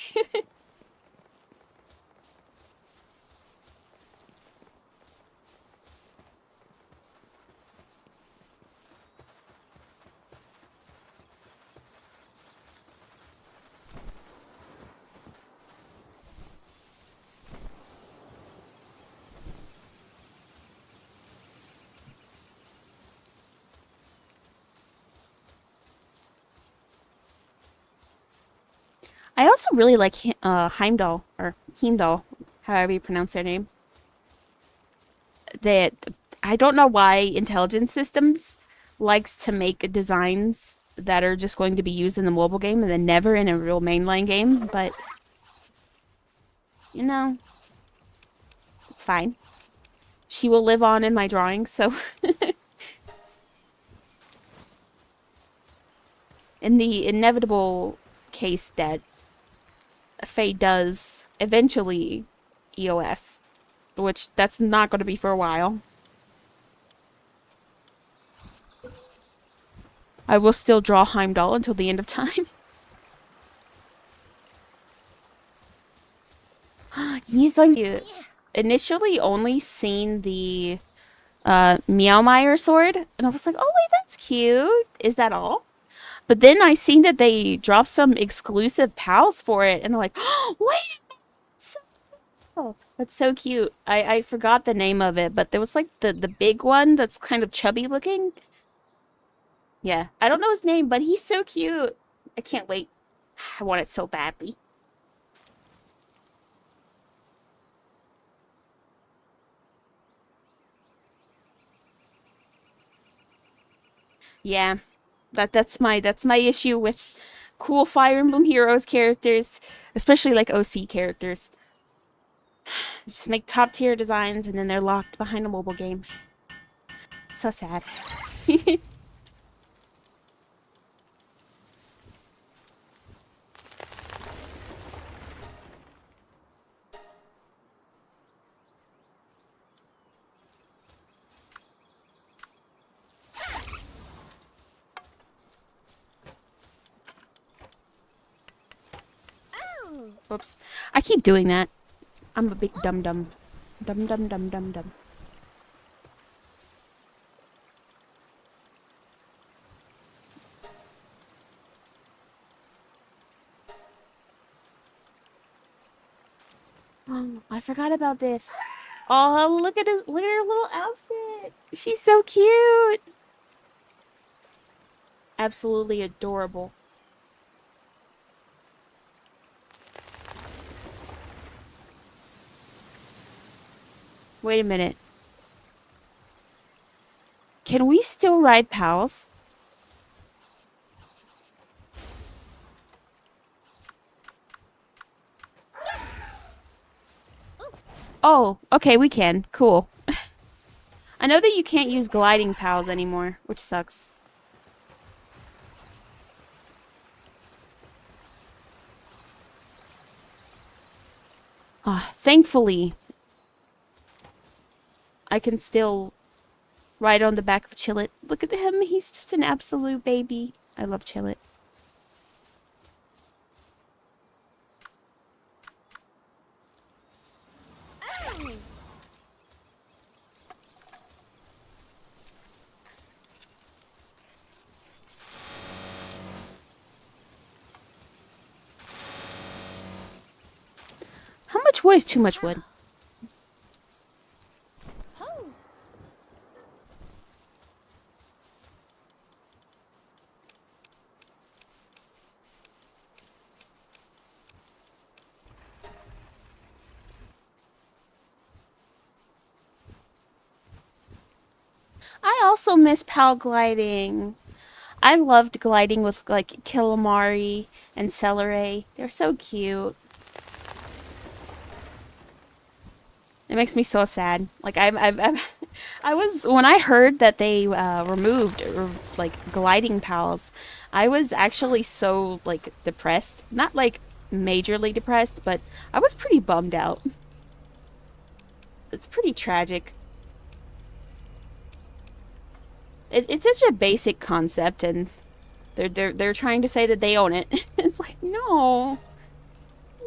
I also really like Heimdall, or Heimdall, however you pronounce their name. That I don't know why Intelligence Systems likes to make designs that are just going to be used in the mobile game and then never in a real mainline game, but You know, it's fine. She will live on in my drawings, so in the inevitable case that Faye does eventually EOS, which that's not going to be for a while, I will still draw Heimdall until the end of time. He's like initially only seen the Meowmire sword, and I was like, oh wait, that's cute. Is that all? But then I seen that they dropped some exclusive pals for it, and I'm like, oh, wait, that's so cute. I forgot the name of it, but there was like the big one that's kind of chubby looking. Yeah, I don't know his name, but he's so cute. I can't wait. I want it so badly. Yeah, that's my issue with cool Fire Emblem Heroes characters, especially like OC characters. Just make top tier designs and then they're locked behind a mobile game. So sad. Whoops. I keep doing that. I'm a big dum dum. Dum dum dum dum dum. Oh, I forgot about this. Oh, look at her little outfit. She's so cute. Absolutely adorable. Wait a minute. Can we still ride pals? Oh, okay, we can. Cool. I know that you can't use gliding pals anymore, which sucks. Thankfully, I can still ride on the back of Chillet. Look at him. He's just an absolute baby. I love Chillet. How much wood is too much wood? I also miss pal gliding. I loved gliding with like Killamari and Celeray. They're so cute. It makes me so sad. Like I was when I heard that they removed like gliding pals, I was actually so like depressed. Not like majorly depressed, but I was pretty bummed out. It's pretty tragic. It's such a basic concept, and they're trying to say that they own it. It's like no,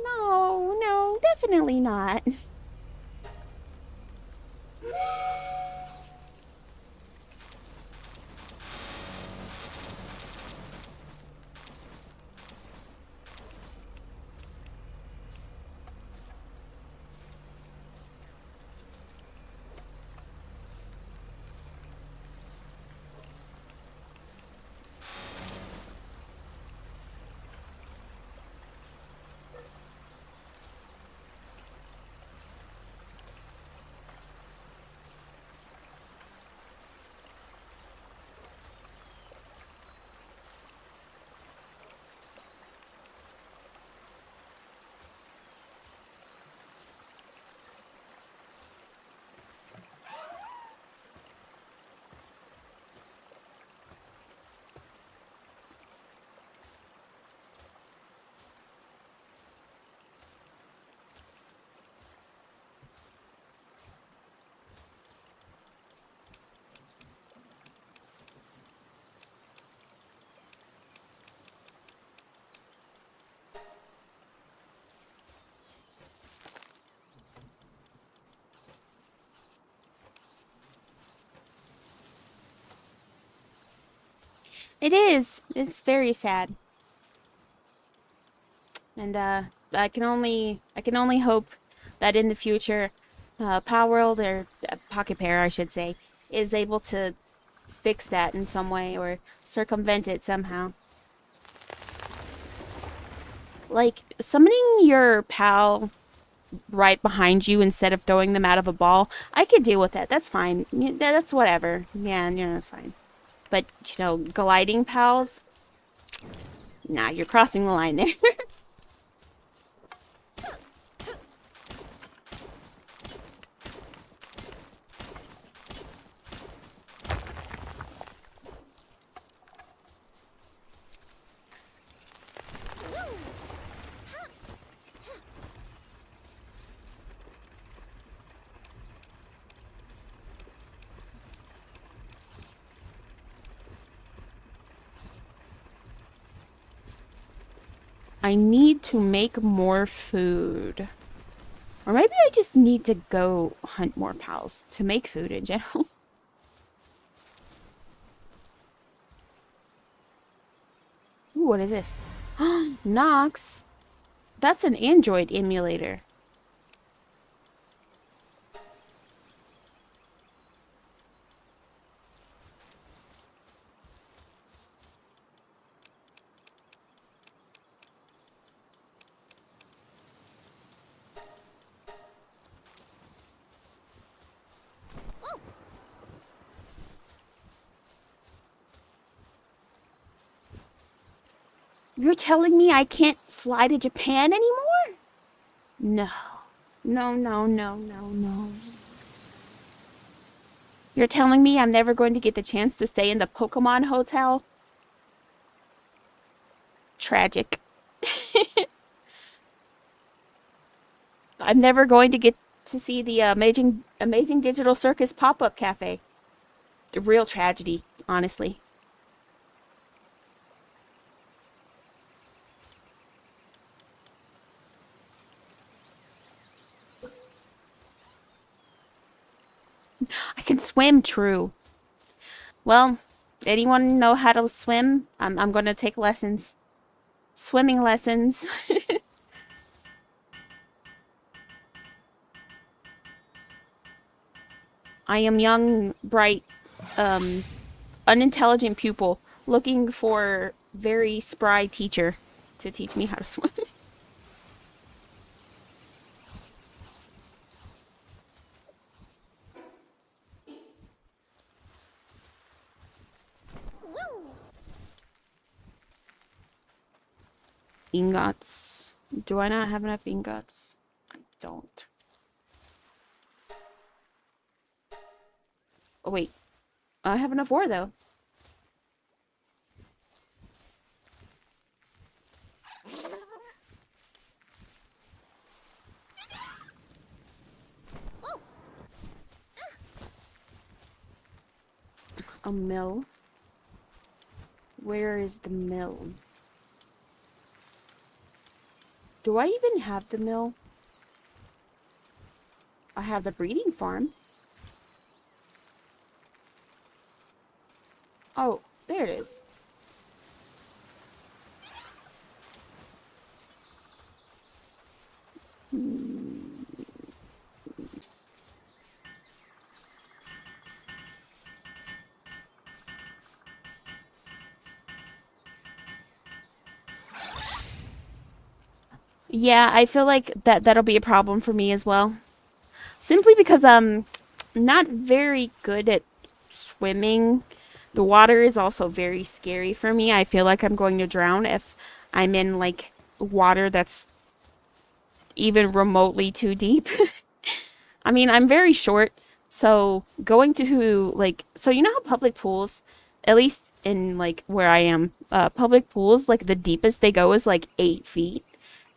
no, no, definitely not. It is. It's very sad. And I can only hope that in the future, Palworld or Pocket Pair, I should say, is able to fix that in some way or circumvent it somehow. Like summoning your pal right behind you instead of throwing them out of a ball, I could deal with that. That's fine. That's whatever. Yeah, yeah, that's fine. But gliding pals, nah, you're crossing the line there. I need to make more food. Or maybe I just need to go hunt more pals to make food in general. Ooh, what is this? Nox. That's an Android emulator. You're telling me I can't fly to Japan anymore? No. No, no, no, no, no. You're telling me I'm never going to get the chance to stay in the Pokemon Hotel? Tragic. I'm never going to get to see the amazing Digital Circus pop-up cafe. The real tragedy, honestly. I can swim, true. Well, anyone know how to swim? I'm going to take lessons. Swimming lessons. I am young, bright, um, unintelligent pupil looking for very spry teacher to teach me how to swim. Ingots. Do I not have enough ingots? I don't. Oh, wait. I have enough ore, though. A mill? Where is the mill? Do I even have the mill? I have the breeding farm. Oh, there it is. Yeah, I feel like that'll be a problem for me as well. Simply because I'm not very good at swimming. The water is also very scary for me. I feel like I'm going to drown if I'm in like water that's even remotely too deep. I mean, I'm very short, so going to like so you know how public pools, at least in like where I am, public pools like the deepest they go is like 8 feet.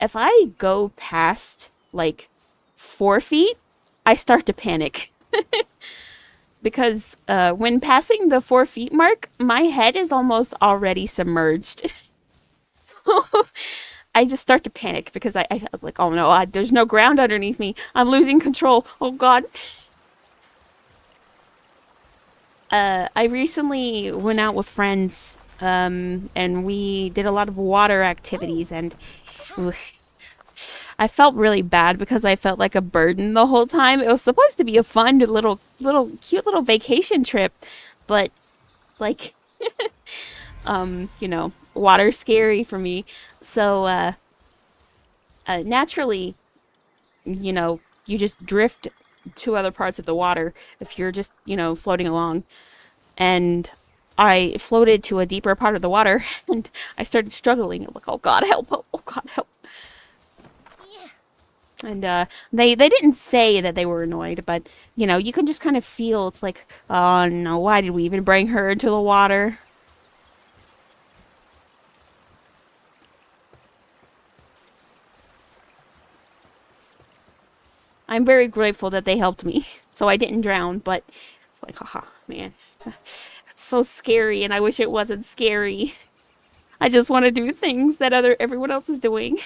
If I go past like 4 feet, I start to panic because when passing the 4 feet mark, my head is almost already submerged. So I just start to panic because I like, oh no, there's no ground underneath me. I'm losing control. Oh God. I recently went out with friends and we did a lot of water activities, and oof, I felt really bad because I felt like a burden the whole time. It was supposed to be a fun little cute little vacation trip, but like water's scary for me. So naturally, you just drift to other parts of the water if you're just, floating along. And I floated to a deeper part of the water and I started struggling. I'm like, oh God, help, help, oh God, help. And they didn't say that they were annoyed, but you can just kind of feel it's like, oh no, why did we even bring her into the water? I'm very grateful that they helped me, so I didn't drown. But it's like, haha, man, it's so scary, and I wish it wasn't scary. I just want to do things that everyone else is doing.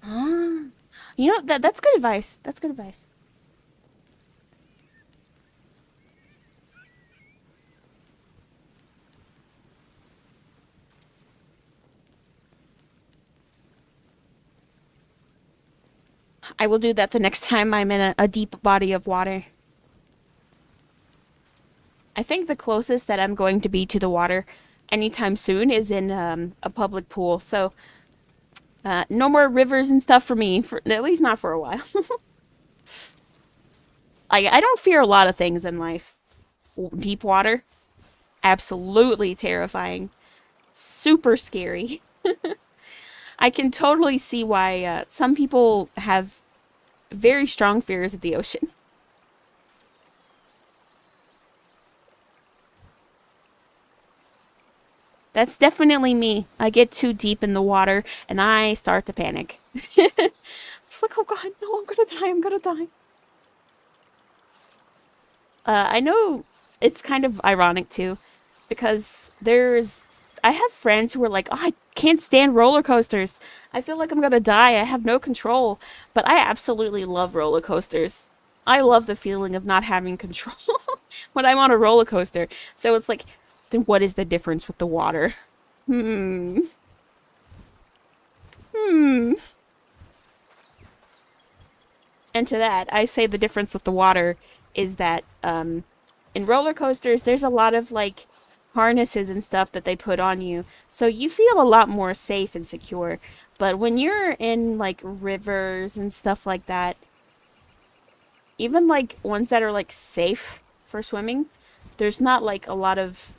Ah, that's good advice. That's good advice. I will do that the next time I'm in a deep body of water. I think the closest that I'm going to be to the water anytime soon is in a public pool. So no more rivers and stuff for me, for at least not for a while. I don't fear a lot of things in life. Deep water, absolutely terrifying, super scary. I can totally see why some people have very strong fears of the ocean. That's definitely me. I get too deep in the water and I start to panic. It's like, oh God, no, I'm gonna die, I'm gonna die. I know it's kind of ironic too, because I have friends who are like, oh, I can't stand roller coasters. I feel like I'm gonna die. I have no control. But I absolutely love roller coasters. I love the feeling of not having control when I'm on a roller coaster. So it's like, then what is the difference with the water? Hmm. Hmm. And to that, I say the difference with the water is that in roller coasters, there's a lot of like harnesses and stuff that they put on you. So you feel a lot more safe and secure. But when you're in like rivers and stuff like that, even like ones that are like safe for swimming, there's not like a lot of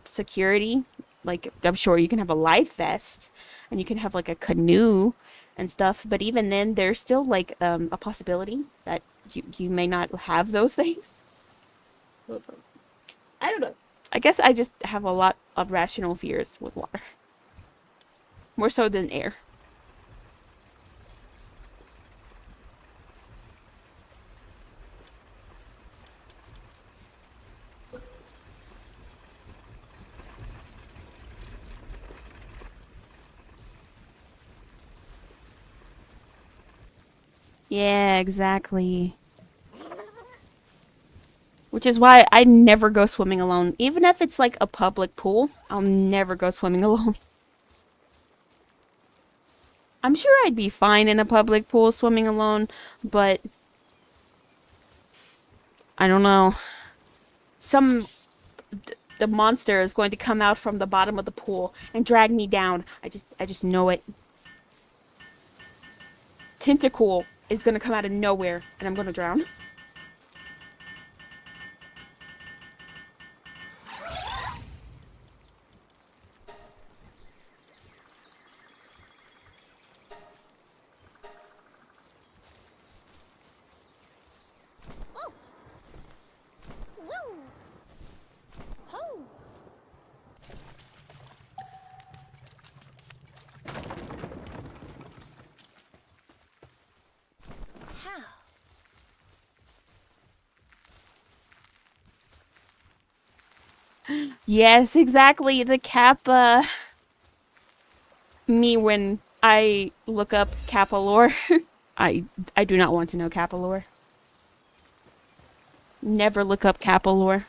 security. Like, I'm sure you can have a life vest and you can have like a canoe and stuff, but even then, there's still like a possibility that you may not have those things. I don't know. I guess I just have a lot of rational fears with water, more so than air. Yeah, exactly. Which is why I never go swimming alone. Even if it's like a public pool, I'll never go swimming alone. I'm sure I'd be fine in a public pool swimming alone, but I don't know. Some the monster is going to come out from the bottom of the pool and drag me down. I just know it. Tentacle is going to come out of nowhere and I'm going to drown. Yes, exactly. The Kappa me when I look up Kappa lore. I I do not want to know Kappa lore. Never look up Kappa lore.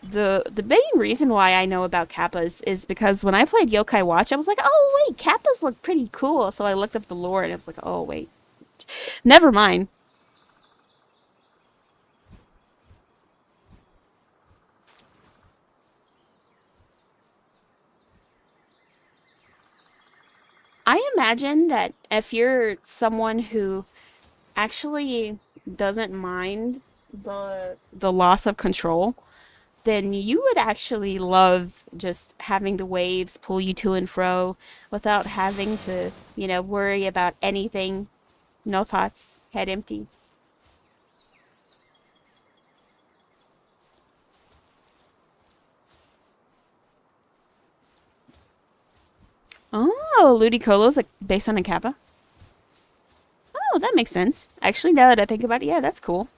The main reason why I know about Kappas is because when I played Yokai Watch, I was like, oh wait, Kappas look pretty cool. So I looked up the lore and I was like, oh wait, never mind. I imagine that if you're someone who actually doesn't mind the loss of control, then you would actually love just having the waves pull you to and fro without having to, worry about anything. No thoughts, head empty. Oh, Ludicolo's like based on a kappa. Oh, that makes sense. Actually, now that I think about it, yeah, that's cool.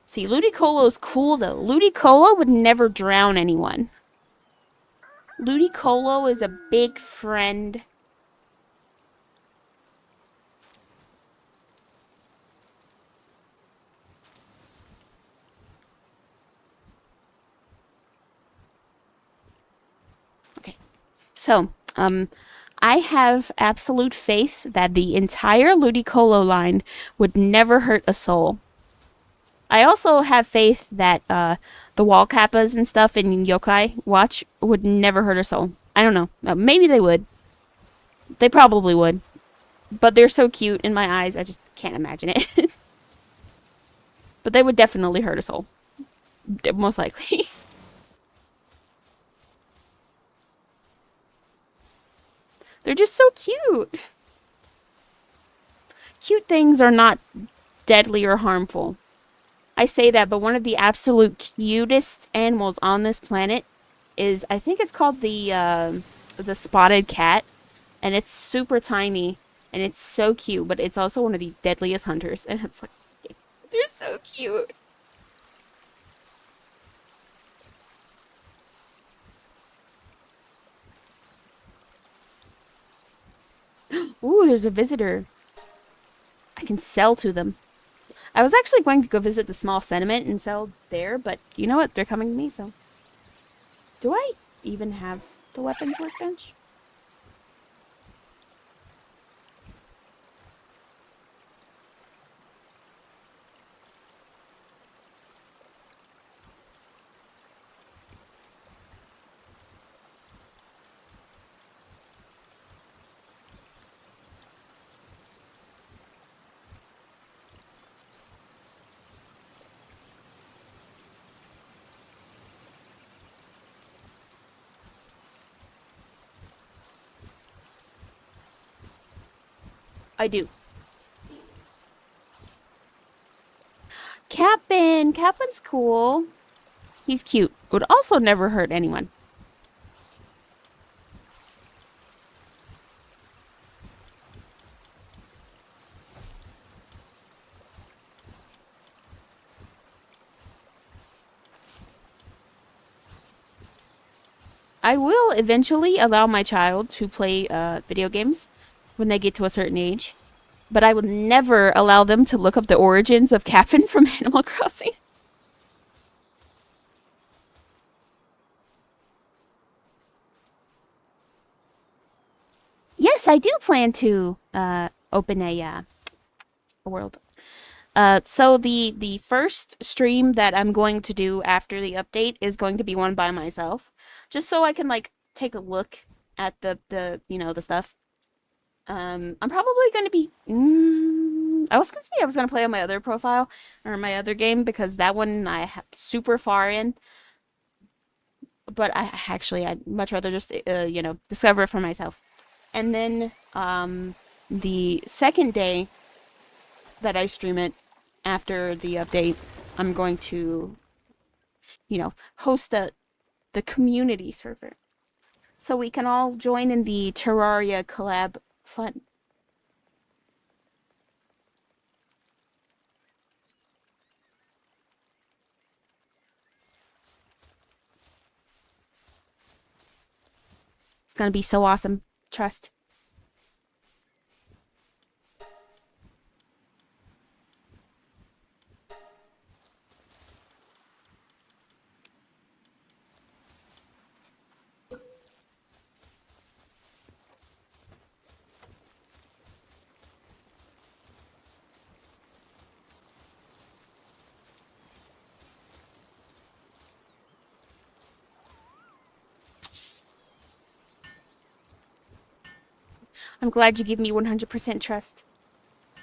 See, Ludicolo's cool though. Ludicolo would never drown anyone. Ludicolo is a big friend. Okay, so, I have absolute faith that the entire Ludicolo line would never hurt a soul. I also have faith that the wall kappas and stuff in Yokai Watch would never hurt a soul. I don't know. Maybe they would. They probably would. But they're so cute in my eyes, I just can't imagine it. But they would definitely hurt a soul. Most likely. They're just so cute. Cute things are not deadly or harmful. I say that, but one of the absolute cutest animals on this planet is, I think it's called the spotted cat, and it's super tiny and it's so cute, but it's also one of the deadliest hunters, and it's like they're so cute. Ooh, there's a visitor. I can sell to them. I was actually going to go visit the small sentiment and sell there, but you know what? They're coming to me, so. Do I even have the weapons workbench? I do. Cap'n! Cap'n's cool. He's cute. Would also never hurt anyone. I will eventually allow my child to play video games when they get to a certain age, but I would never allow them to look up the origins of Cap'n from Animal Crossing. Yes, I do plan to open a world. So the first stream that I'm going to do after the update is going to be one by myself, just so I can like take a look at the stuff. I'm probably going to be. I was gonna say I was gonna play on my other profile or my other game because that one I have super far in. But I'd much rather just discover it for myself. And then the second day that I stream it after the update, I'm going to host the community server so we can all join in the Terraria collab fun. gonna be so awesome. Trust. I'm glad you give me 100% trust.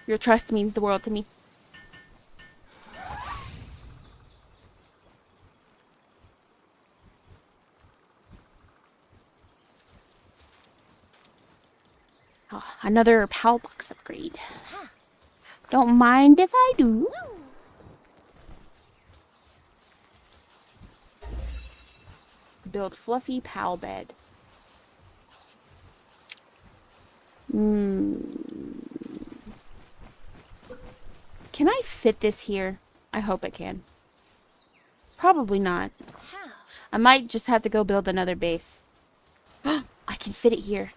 Your trust means the world to me. Oh, another PAL box upgrade. Don't mind if I do. Build fluffy PAL bed. Can I fit this here? I hope I can. Probably not. I might just have to go build another base. I can fit it here.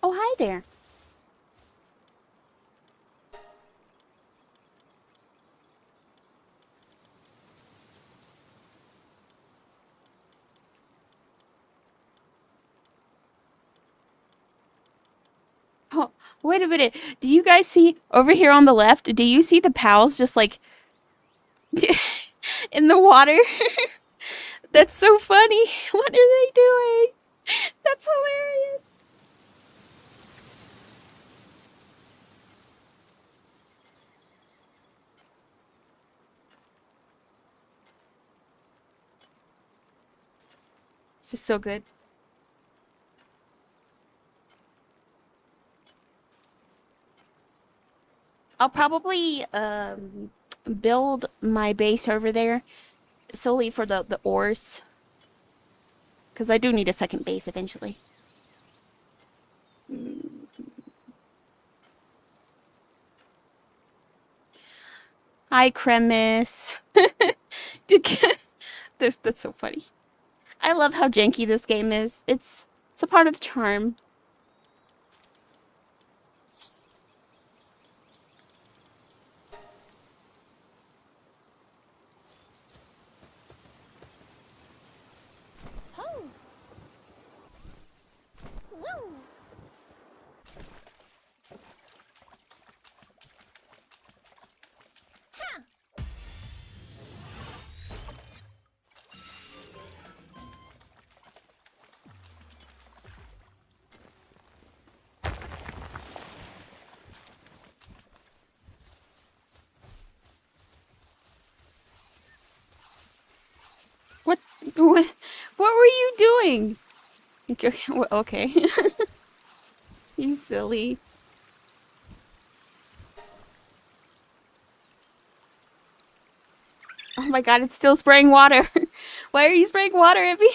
Oh, hi there. Oh, wait a minute. Do you guys see over here on the left? Do you see the pals just like in the water? That's so funny. What are they doing? That's hilarious. This is so good. I'll probably build my base over there solely for the ores. Because I do need a second base eventually. Hi, Cremis. That's so funny. I love how janky this game is. It's a part of the charm. What? What were you doing? Okay. You silly. Oh my god, it's still spraying water. Why are you spraying water at me?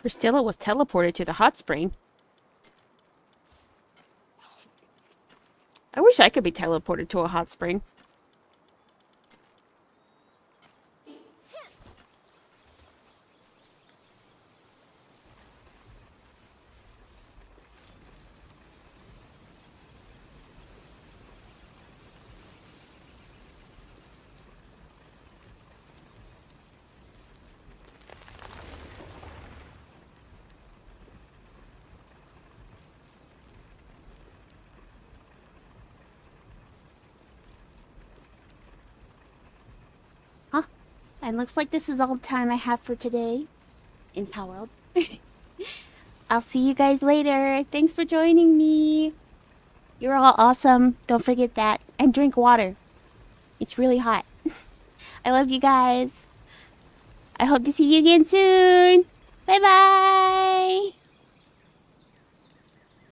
Priscilla was teleported to the hot spring. I wish I could be teleported to a hot spring. Huh? And looks like this is all the time I have for today in Palworld. I'll see you guys later. Thanks for joining me. You're all awesome. Don't forget that. And drink water. It's really hot. I love you guys. I hope to see you again soon. Bye-bye.